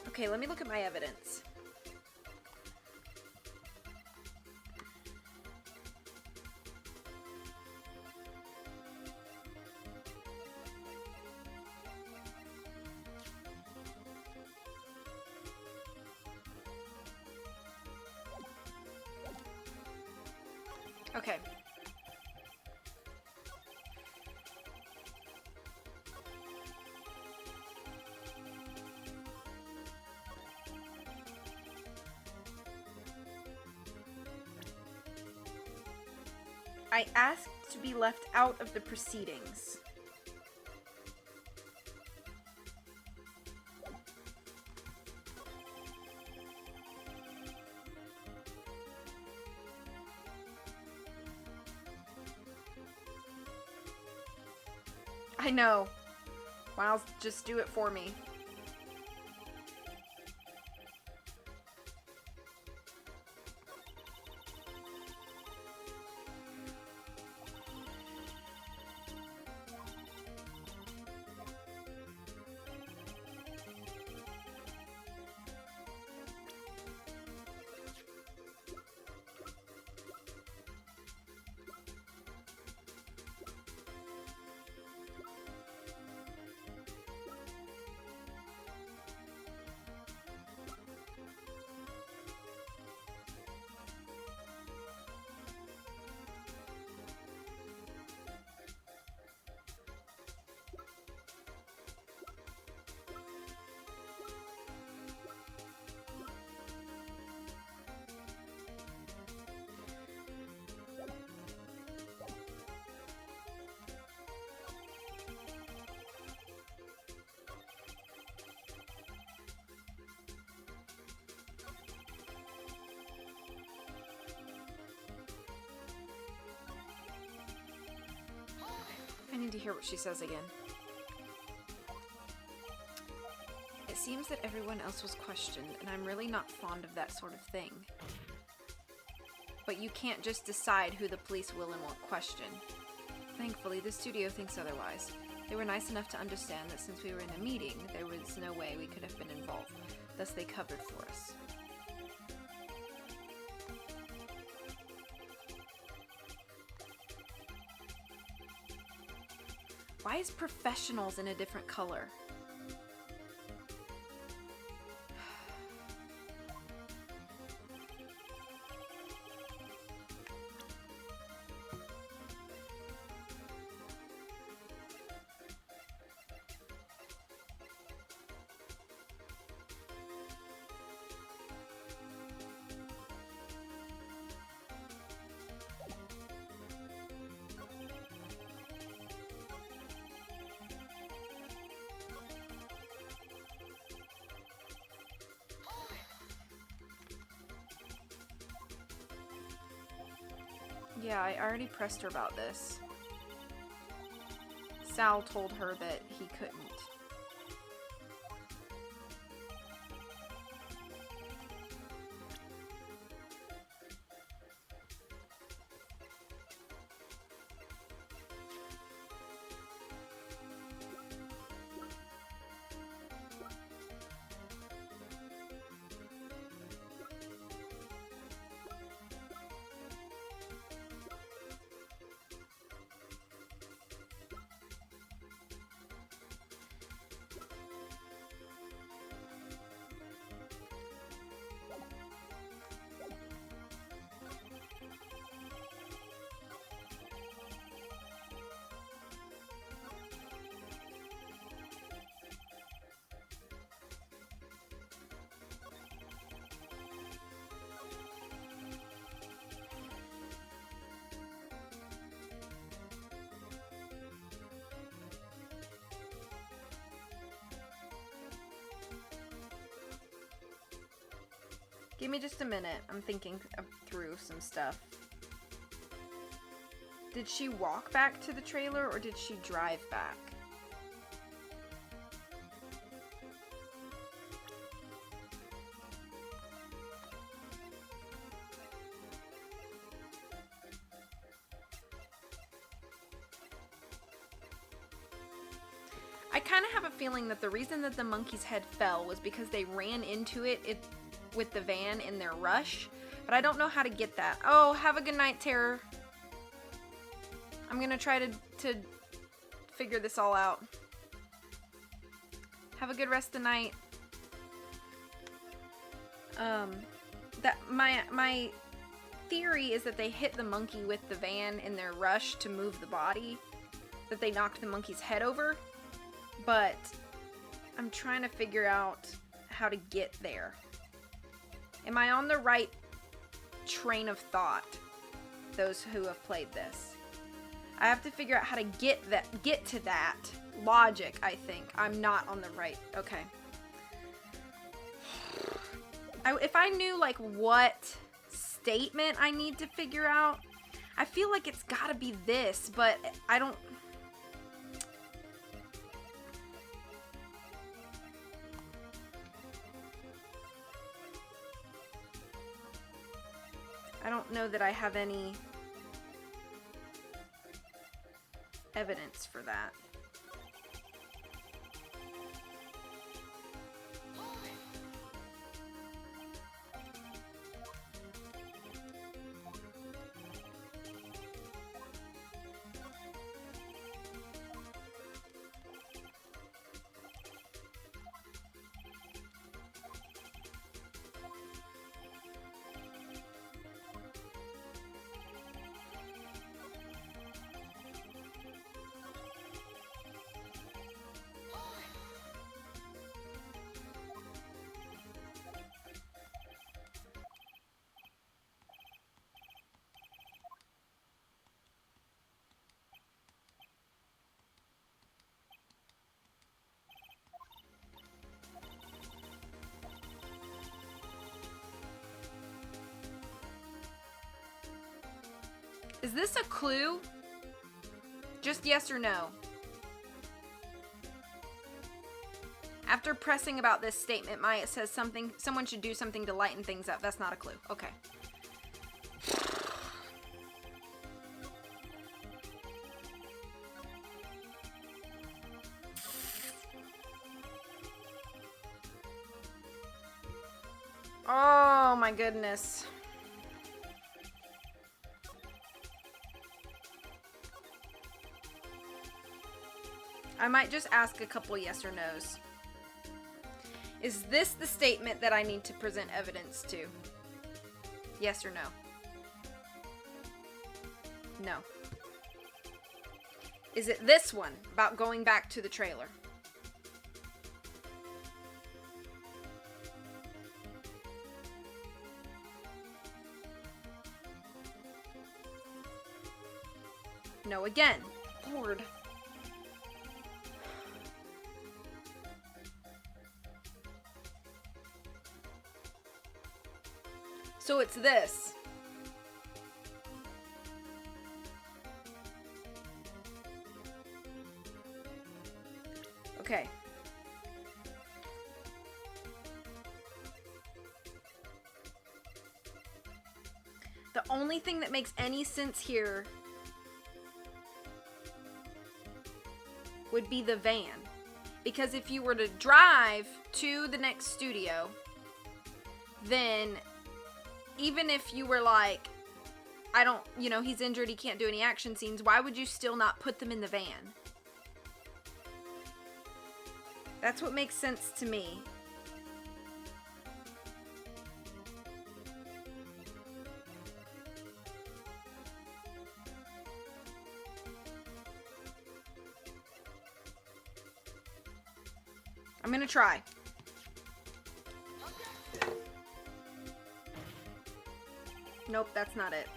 Okay, let me look at my evidence. Okay. I asked to be left out of the proceedings. I know. Miles, just do it for me. I need to hear what she says again. It seems that everyone else was questioned, and I'm really not fond of that sort of thing. But you can't just decide who the police will and won't question. Thankfully, the studio thinks otherwise. They were nice enough to understand that since we were in a meeting, there was no way we could have been involved. Thus, they covered for us. Why is professionals in a different color? Yeah, I already pressed her about this. Sal told her that he couldn't. Give me just a minute. I'm thinking through some stuff. Did she walk back to the trailer or did she drive back? I kind of have a feeling that the reason that the monkey's head fell was because they ran into it with the van in their rush, but I don't know how to get that. Oh, have a good night, Terror. I'm gonna try to figure this all out. Have a good rest of the night. That my theory is that they hit the monkey with the van in their rush to move the body, that they knocked the monkey's head over, but I'm trying to figure out how to get there. Am I on the right train of thought? Those who have played this, I have to figure out how to get to that logic. I think I'm not on the right. Okay. If I knew like what statement I need to figure out, I feel like it's got to be this, but I don't. I don't know that I have any evidence for that. Is this a clue? Just yes or no. After pressing about this statement, Maya says someone should do something to lighten things up. That's not a clue. Okay. Oh my goodness. I might just ask a couple yes or no's. Is this the statement that I need to present evidence to? Yes or no? No. Is it this one about going back to the trailer? No again. Lord. So it's this. The only thing that makes any sense here would be the van. Because if you were to drive to the next studio, then even if you were like, he's injured, he can't do any action scenes, why would you still not put them in the van? That's what makes sense to me. I'm gonna try. Nope, that's not it.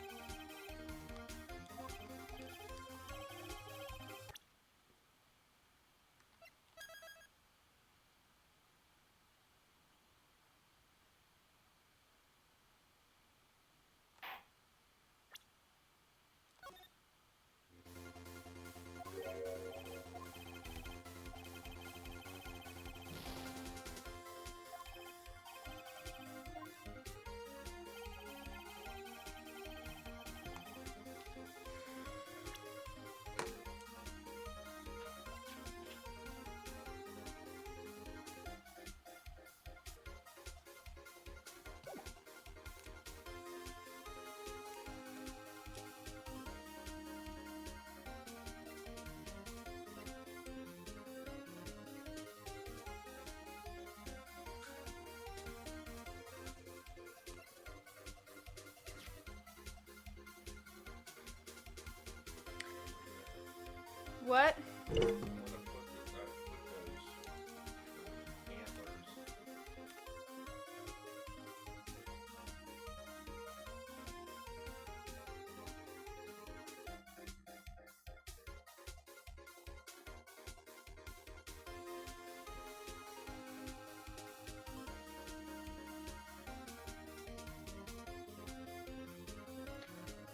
What?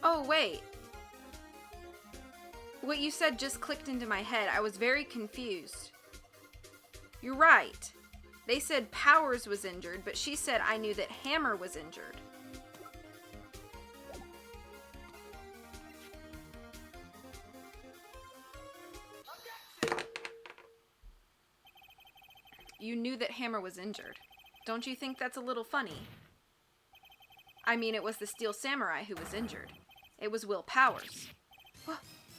Oh, wait. What you said just clicked into my head. I was very confused. You're right. They said Powers was injured, but she said I knew that Hammer was injured. You knew that Hammer was injured. Don't you think that's a little funny? I mean, it was the Steel Samurai who was injured. It was Will Powers.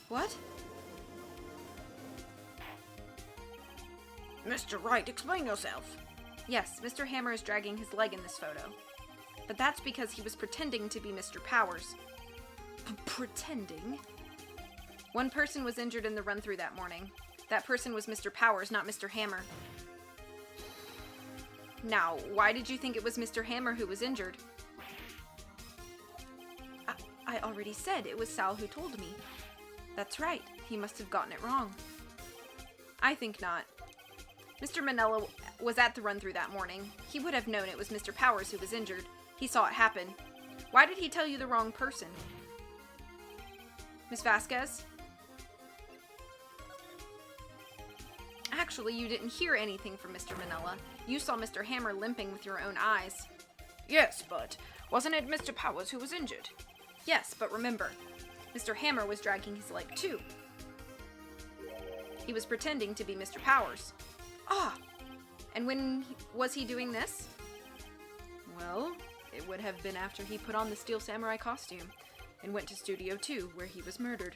What? Mr. Wright, explain yourself. Yes, Mr. Hammer is dragging his leg in this photo. But that's because he was pretending to be Mr. Powers. Pretending? One person was injured in the run-through that morning. That person was Mr. Powers, not Mr. Hammer. Now, why did you think it was Mr. Hammer who was injured? I already said it was Sal who told me. That's right. He must have gotten it wrong. I think not. Mr. Manella was at the run-through that morning. He would have known it was Mr. Powers who was injured. He saw it happen. Why did he tell you the wrong person? Miss Vasquez? Actually, you didn't hear anything from Mr. Manella. You saw Mr. Hammer limping with your own eyes. Yes, but wasn't it Mr. Powers who was injured? Yes, but remember, Mr. Hammer was dragging his leg too. He was pretending to be Mr. Powers. Ah! And when was he doing this? Well, it would have been after he put on the Steel Samurai costume and went to Studio 2, where he was murdered.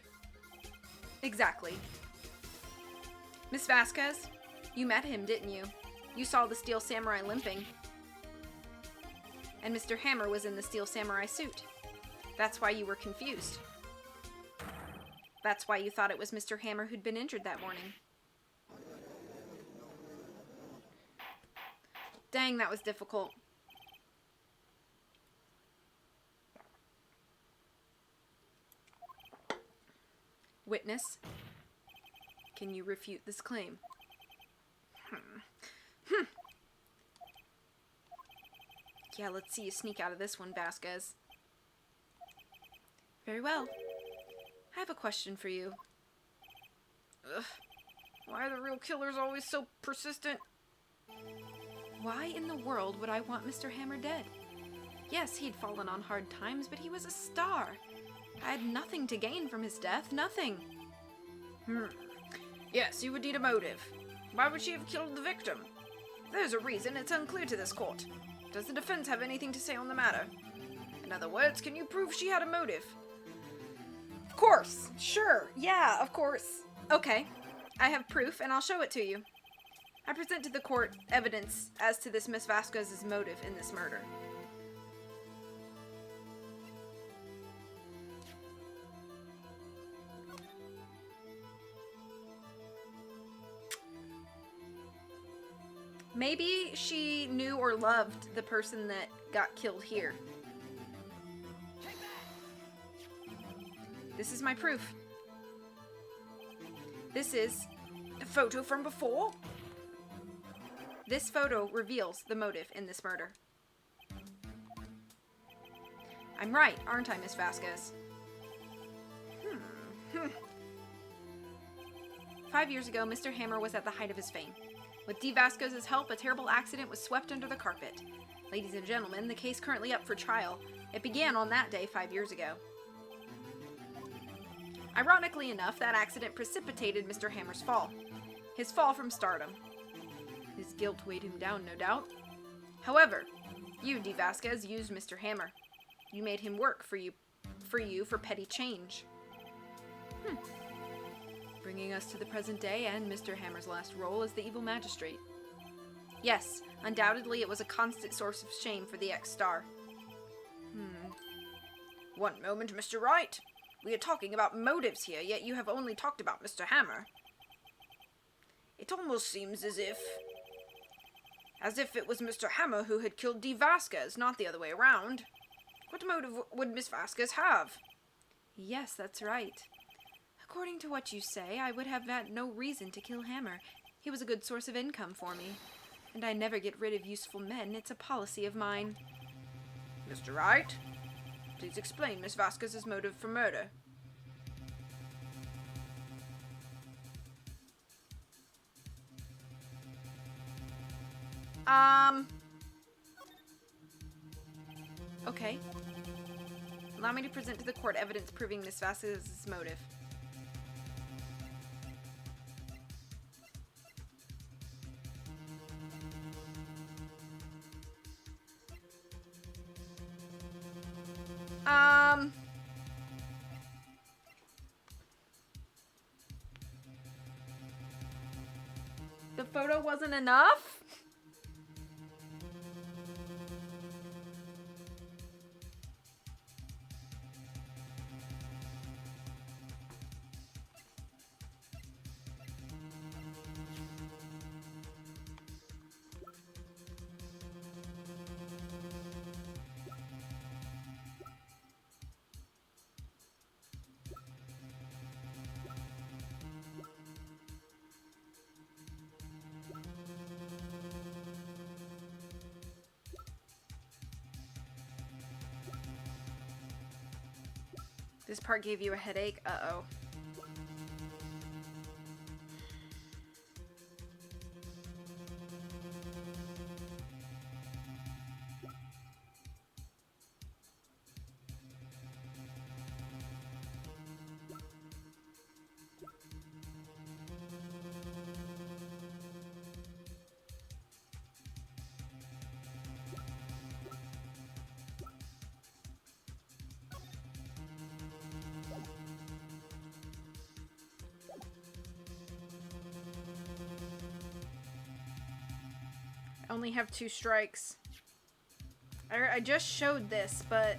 Exactly. Miss Vasquez, you met him, didn't you? You saw the Steel Samurai limping. And Mr. Hammer was in the Steel Samurai suit. That's why you were confused. That's why you thought it was Mr. Hammer who'd been injured that morning. Dang, that was difficult. Witness, can you refute this claim? Yeah, let's see you sneak out of this one, Vasquez. Very well. I have a question for you. Ugh. Why are the real killers always so persistent? Why in the world would I want Mr. Hammer dead? Yes, he'd fallen on hard times, but he was a star. I had nothing to gain from his death, nothing. Yes, you would need a motive. Why would she have killed the victim? If there's a reason, it's unclear to this court. Does the defense have anything to say on the matter? In other words, can you prove she had a motive? Of course. Sure. Yeah, of course. Okay. I have proof, and I'll show it to you. I present to the court evidence as to this Miss Vasquez's motive in this murder. Maybe she knew or loved the person that got killed here. This is my proof. This is a photo from before. This photo reveals the motive in this murder. I'm right, aren't I, Miss Vasquez? 5 years ago, Mr. Hammer was at the height of his fame. With D. Vasquez's help, a terrible accident was swept under the carpet. Ladies and gentlemen, the case currently up for trial. It began on that day 5 years ago. Ironically enough, that accident precipitated Mr. Hammer's fall. His fall from stardom. His guilt weighed him down, no doubt. However, you, D. Vasquez, used Mr. Hammer. You made him work for you for petty change. Bringing us to the present day and Mr. Hammer's last role as the evil magistrate. Yes, undoubtedly it was a constant source of shame for the ex-star. One moment, Mr. Wright. We are talking about motives here, yet you have only talked about Mr. Hammer. It almost seems as if it was Mr. Hammer who had killed D. Vasquez, not the other way around. What motive would Miss Vasquez have? Yes, that's right. According to what you say, I would have had no reason to kill Hammer. He was a good source of income for me. And I never get rid of useful men. It's a policy of mine. Mr. Wright, please explain Miss Vasquez's motive for murder. Okay. Allow me to present to the court evidence proving Miss Vasquez's motive. The photo wasn't enough? This part gave you a headache? Uh-oh. I only have 2 strikes. I just showed this, but...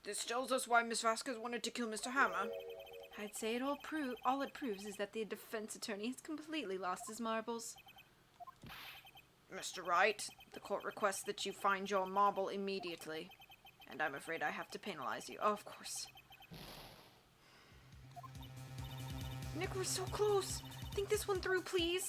This tells us why Miss Vasquez wanted to kill Mr. Hammer. I'd say all it proves is that the defense attorney has completely lost his marbles. Mr. Wright, the court requests that you find your marble immediately. And I'm afraid I have to penalize you. Oh, of course. Nick, we're so close. Think this one through, please.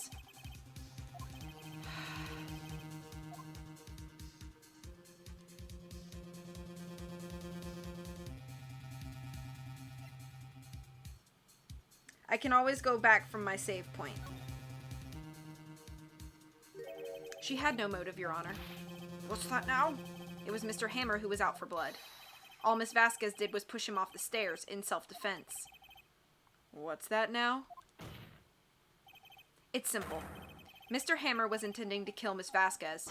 I can always go back from my save point. She had no motive, Your Honor. What's that now? It was Mr. Hammer who was out for blood. All Miss Vasquez did was push him off the stairs in self-defense. What's that now? It's simple. Mr. Hammer was intending to kill Miss Vasquez.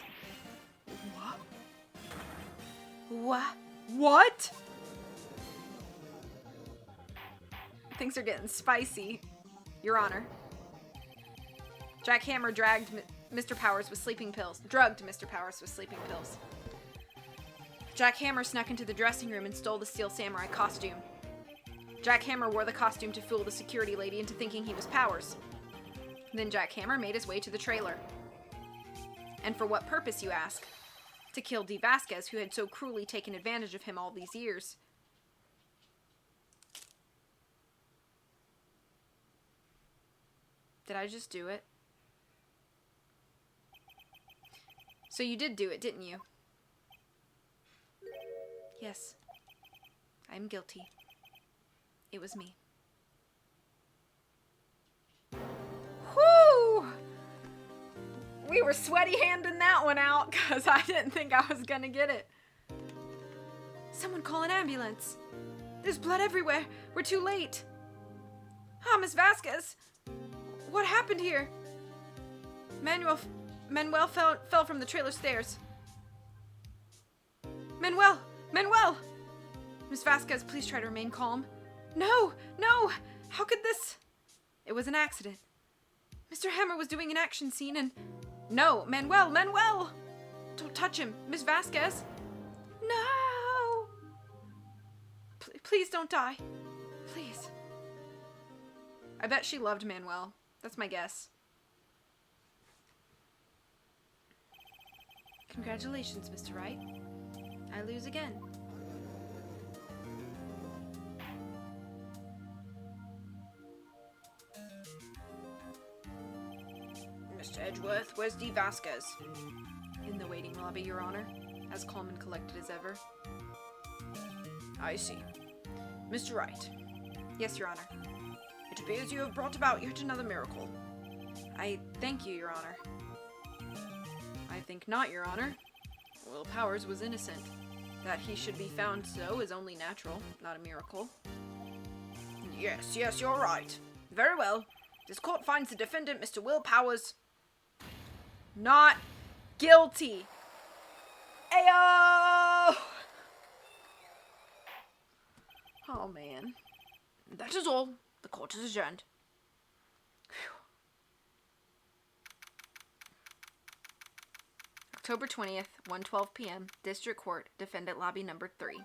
What? What? What? Things are getting spicy, Your Honor. Jack Hammer drugged Mr. Powers with sleeping pills. Jack Hammer snuck into the dressing room and stole the Steel Samurai costume. Jack Hammer wore the costume to fool the security lady into thinking he was Powers. Then Jack Hammer made his way to the trailer. And for what purpose, you ask? To kill Dee Vasquez, who had so cruelly taken advantage of him all these years. Did I just do it? So you did do it, didn't you? Yes. I'm guilty. It was me. Whew! We were sweaty-handing that one out because I didn't think I was gonna get it. Someone call an ambulance. There's blood everywhere. We're too late. Ah, Miss Vasquez. What happened here? Manuel fell from the trailer stairs. Manuel! Miss Vasquez, please try to remain calm. No! How could this? It was an accident. Mr. Hammer was doing an action scene and... No! Manuel! Don't touch him, Miss Vasquez. No! Please don't die. Please. I bet she loved Manuel. That's my guess. Congratulations, Mr. Wright. I lose again. Mr. Edgeworth, where's Dee Vasquez? In the waiting lobby, Your Honor, as calm and collected as ever. I see. Mr. Wright. Yes, Your Honor. It appears you have brought about yet another miracle. I thank you, Your Honor. I think not, Your Honor. Will Powers was innocent. That he should be found so is only natural, not a miracle. Yes, you're right. Very well. This court finds the defendant, Mr. Will Powers, not guilty. Ayo! Oh, man. That is all. The court is adjourned. Whew. October 20th, 1:12 p.m. District Court, Defendant Lobby Number 3.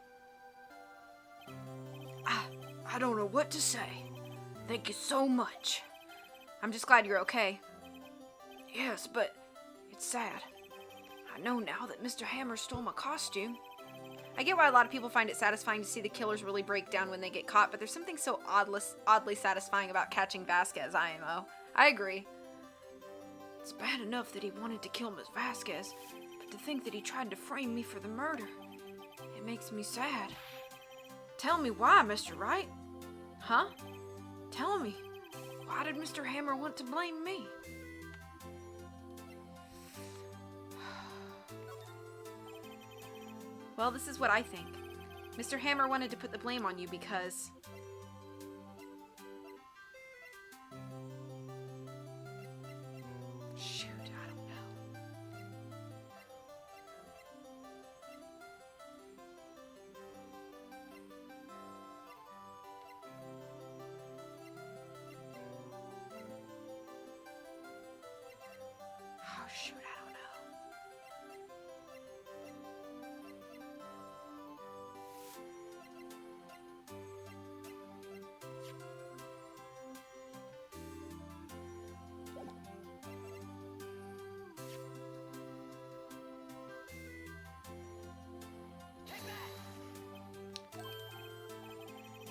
I don't know what to say. Thank you so much. I'm just glad you're okay. Yes, but it's sad. I know now that Mr. Hammer stole my costume. I get why a lot of people find it satisfying to see the killers really break down when they get caught, but there's something so oddly satisfying about catching Vasquez, IMO. I agree. It's bad enough that he wanted to kill Miss Vasquez, but to think that he tried to frame me for the murder, it makes me sad. Tell me why, Mr. Wright. Huh? Tell me. Why did Mr. Hammer want to blame me? Well, this is what I think. Mr. Hammer wanted to put the blame on you because... Shoot, I don't know. Oh, shoot, I don't know.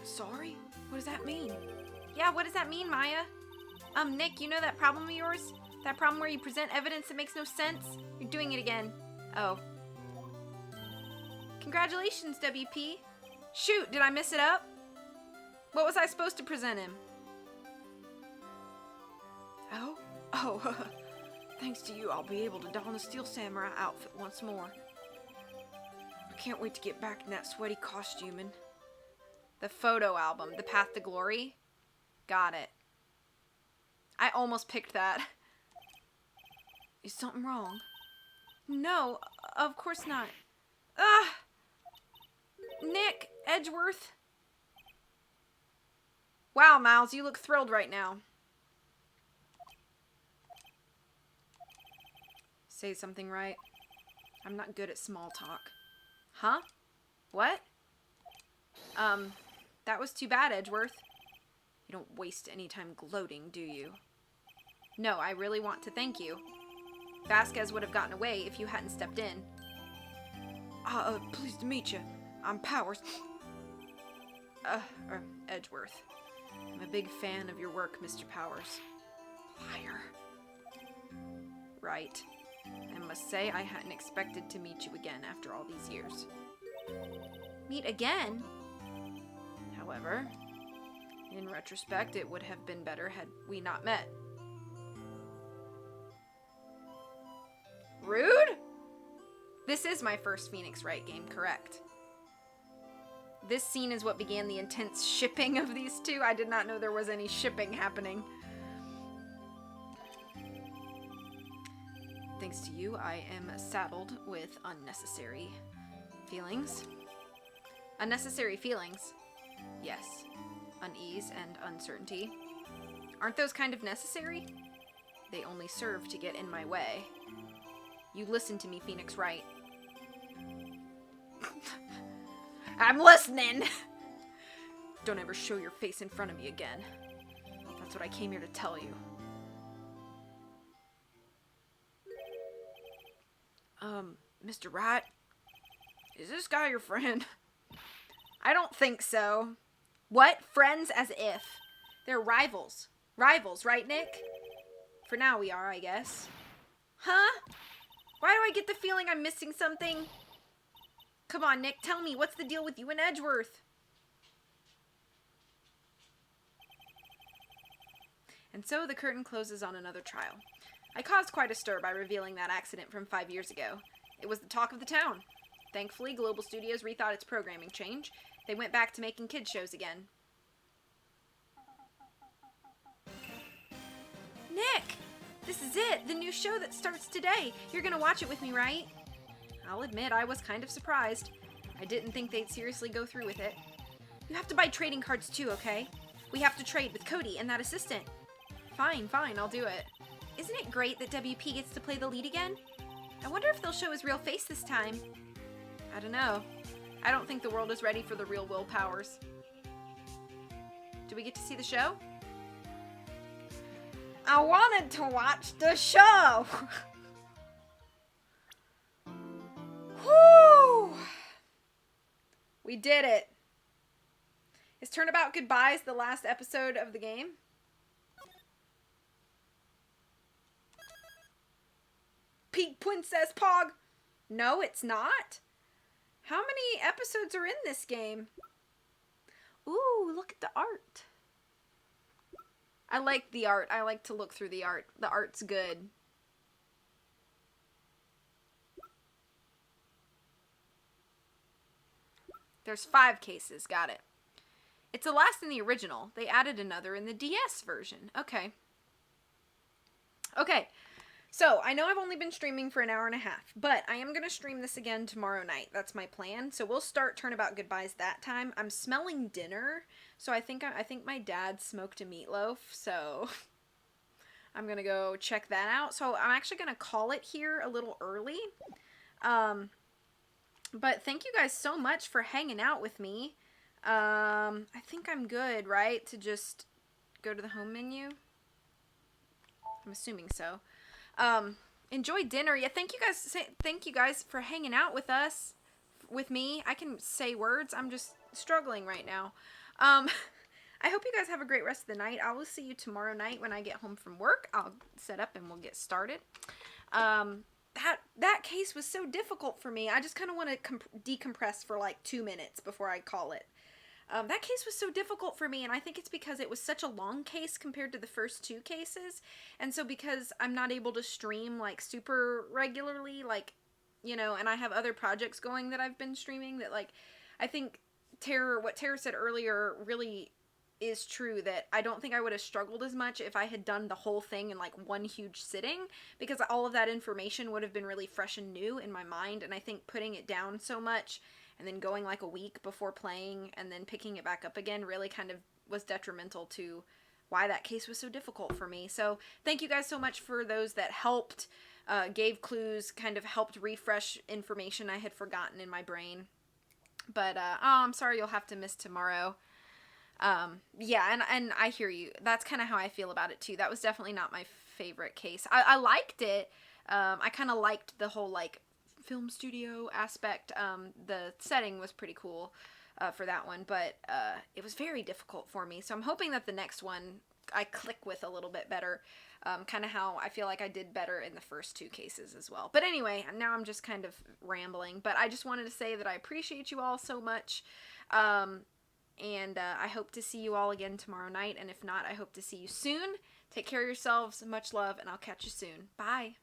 Sorry? What does that mean? Yeah, what does that mean, Maya? Nick, you know that problem of yours? That problem where you present evidence that makes no sense? You're doing it again. Oh. Congratulations, WP. Shoot, did I mess it up? What was I supposed to present him? Oh? Oh, thanks to you, I'll be able to don the Steel Samurai outfit once more. I can't wait to get back in that sweaty costuming. The photo album, The Path to Glory? Got it. I almost picked that. Is something wrong? No, of course not. Ah! Nick Edgeworth. Wow, Miles, you look thrilled right now. Say something right. I'm not good at small talk. Huh? What? That was too bad, Edgeworth. You don't waste any time gloating, do you? No, I really want to thank you. Vasquez would have gotten away if you hadn't stepped in. Pleased to meet you. I'm Powers. Edgeworth. I'm a big fan of your work, Mr. Powers. Liar. Right. I must say I hadn't expected to meet you again after all these years. Meet again? However, in retrospect, it would have been better had we not met. Rude? This is my first Phoenix Wright game, correct? This scene is what began the intense shipping of these two. I did not know there was any shipping happening. Thanks to you, I am saddled with unnecessary feelings. Unnecessary feelings? Yes. Unease and uncertainty. Aren't those kind of necessary? They only serve to get in my way. You listen to me, Phoenix Wright. I'm listening! Don't ever show your face in front of me again. That's what I came here to tell you. Mr. Wright? Is this guy your friend? I don't think so. What? Friends as if. They're rivals. Rivals, right, Nick? For now we are, I guess. Huh? Why do I get the feeling I'm missing something? Come on, Nick, tell me, what's the deal with you and Edgeworth? And so the curtain closes on another trial. I caused quite a stir by revealing that accident from 5 years ago. It was the talk of the town. Thankfully, Global Studios rethought its programming change. They went back to making kids shows again. Nick! This is it! The new show that starts today! You're gonna watch it with me, right? I'll admit, I was kind of surprised. I didn't think they'd seriously go through with it. You have to buy trading cards too, okay? We have to trade with Cody and that assistant. Fine, I'll do it. Isn't it great that WP gets to play the lead again? I wonder if they'll show his real face this time. I don't know. I don't think the world is ready for the real Will Powers. Do we get to see the show? I wanted to watch the show! Whew! We did it. Is Turnabout Goodbyes the last episode of the game? Peak Princess Pog! No, it's not. How many episodes are in this game? Ooh, look at the art. I like the art. I like to look through the art. The art's good. There's 5 cases. Got it. It's the last in the original. They added another in the DS version. Okay. Okay. So, I know I've only been streaming for an hour and a half, but I am going to stream this again tomorrow night. That's my plan. So, we'll start Turnabout Goodbyes that time. I'm smelling dinner, so I think my dad smoked a meatloaf, so I'm going to go check that out. So, I'm actually going to call it here a little early. But thank you guys so much for hanging out with me. I think I'm good, right? To just go to the home menu? I'm assuming so. Enjoy dinner. Yeah, thank you guys for hanging out with us, with me. I can say words. I'm just struggling right now. I hope you guys have a great rest of the night. I will see you tomorrow night when I get home from work. I'll set up and we'll get started. That case was so difficult for me. I just kind of want to decompress for like 2 minutes before I call it. That case was so difficult for me, and I think it's because it was such a long case compared to the first 2 cases. And so because I'm not able to stream like super regularly, like, you know, and I have other projects going that I've been streaming, that like, I think what Tara said earlier really is true, that I don't think I would have struggled as much if I had done the whole thing in like one huge sitting, because all of that information would have been really fresh and new in my mind. And I think putting it down so much and then going like a week before playing and then picking it back up again really kind of was detrimental to why that case was so difficult for me. So thank you guys so much for those that helped, gave clues, kind of helped refresh information I had forgotten in my brain. But I'm sorry you'll have to miss tomorrow. Yeah, and I hear you. That's kind of how I feel about it too. That was definitely not my favorite case. I liked it. I kind of liked the whole like film studio aspect. The setting was pretty cool for that one, but it was very difficult for me. So I'm hoping that the next one I click with a little bit better. Kind of how I feel like I did better in the first 2 cases as well. But anyway, now I'm just kind of rambling. But I just wanted to say that I appreciate you all so much. And I hope to see you all again tomorrow night. And if not, I hope to see you soon. Take care of yourselves. Much love, and I'll catch you soon. Bye.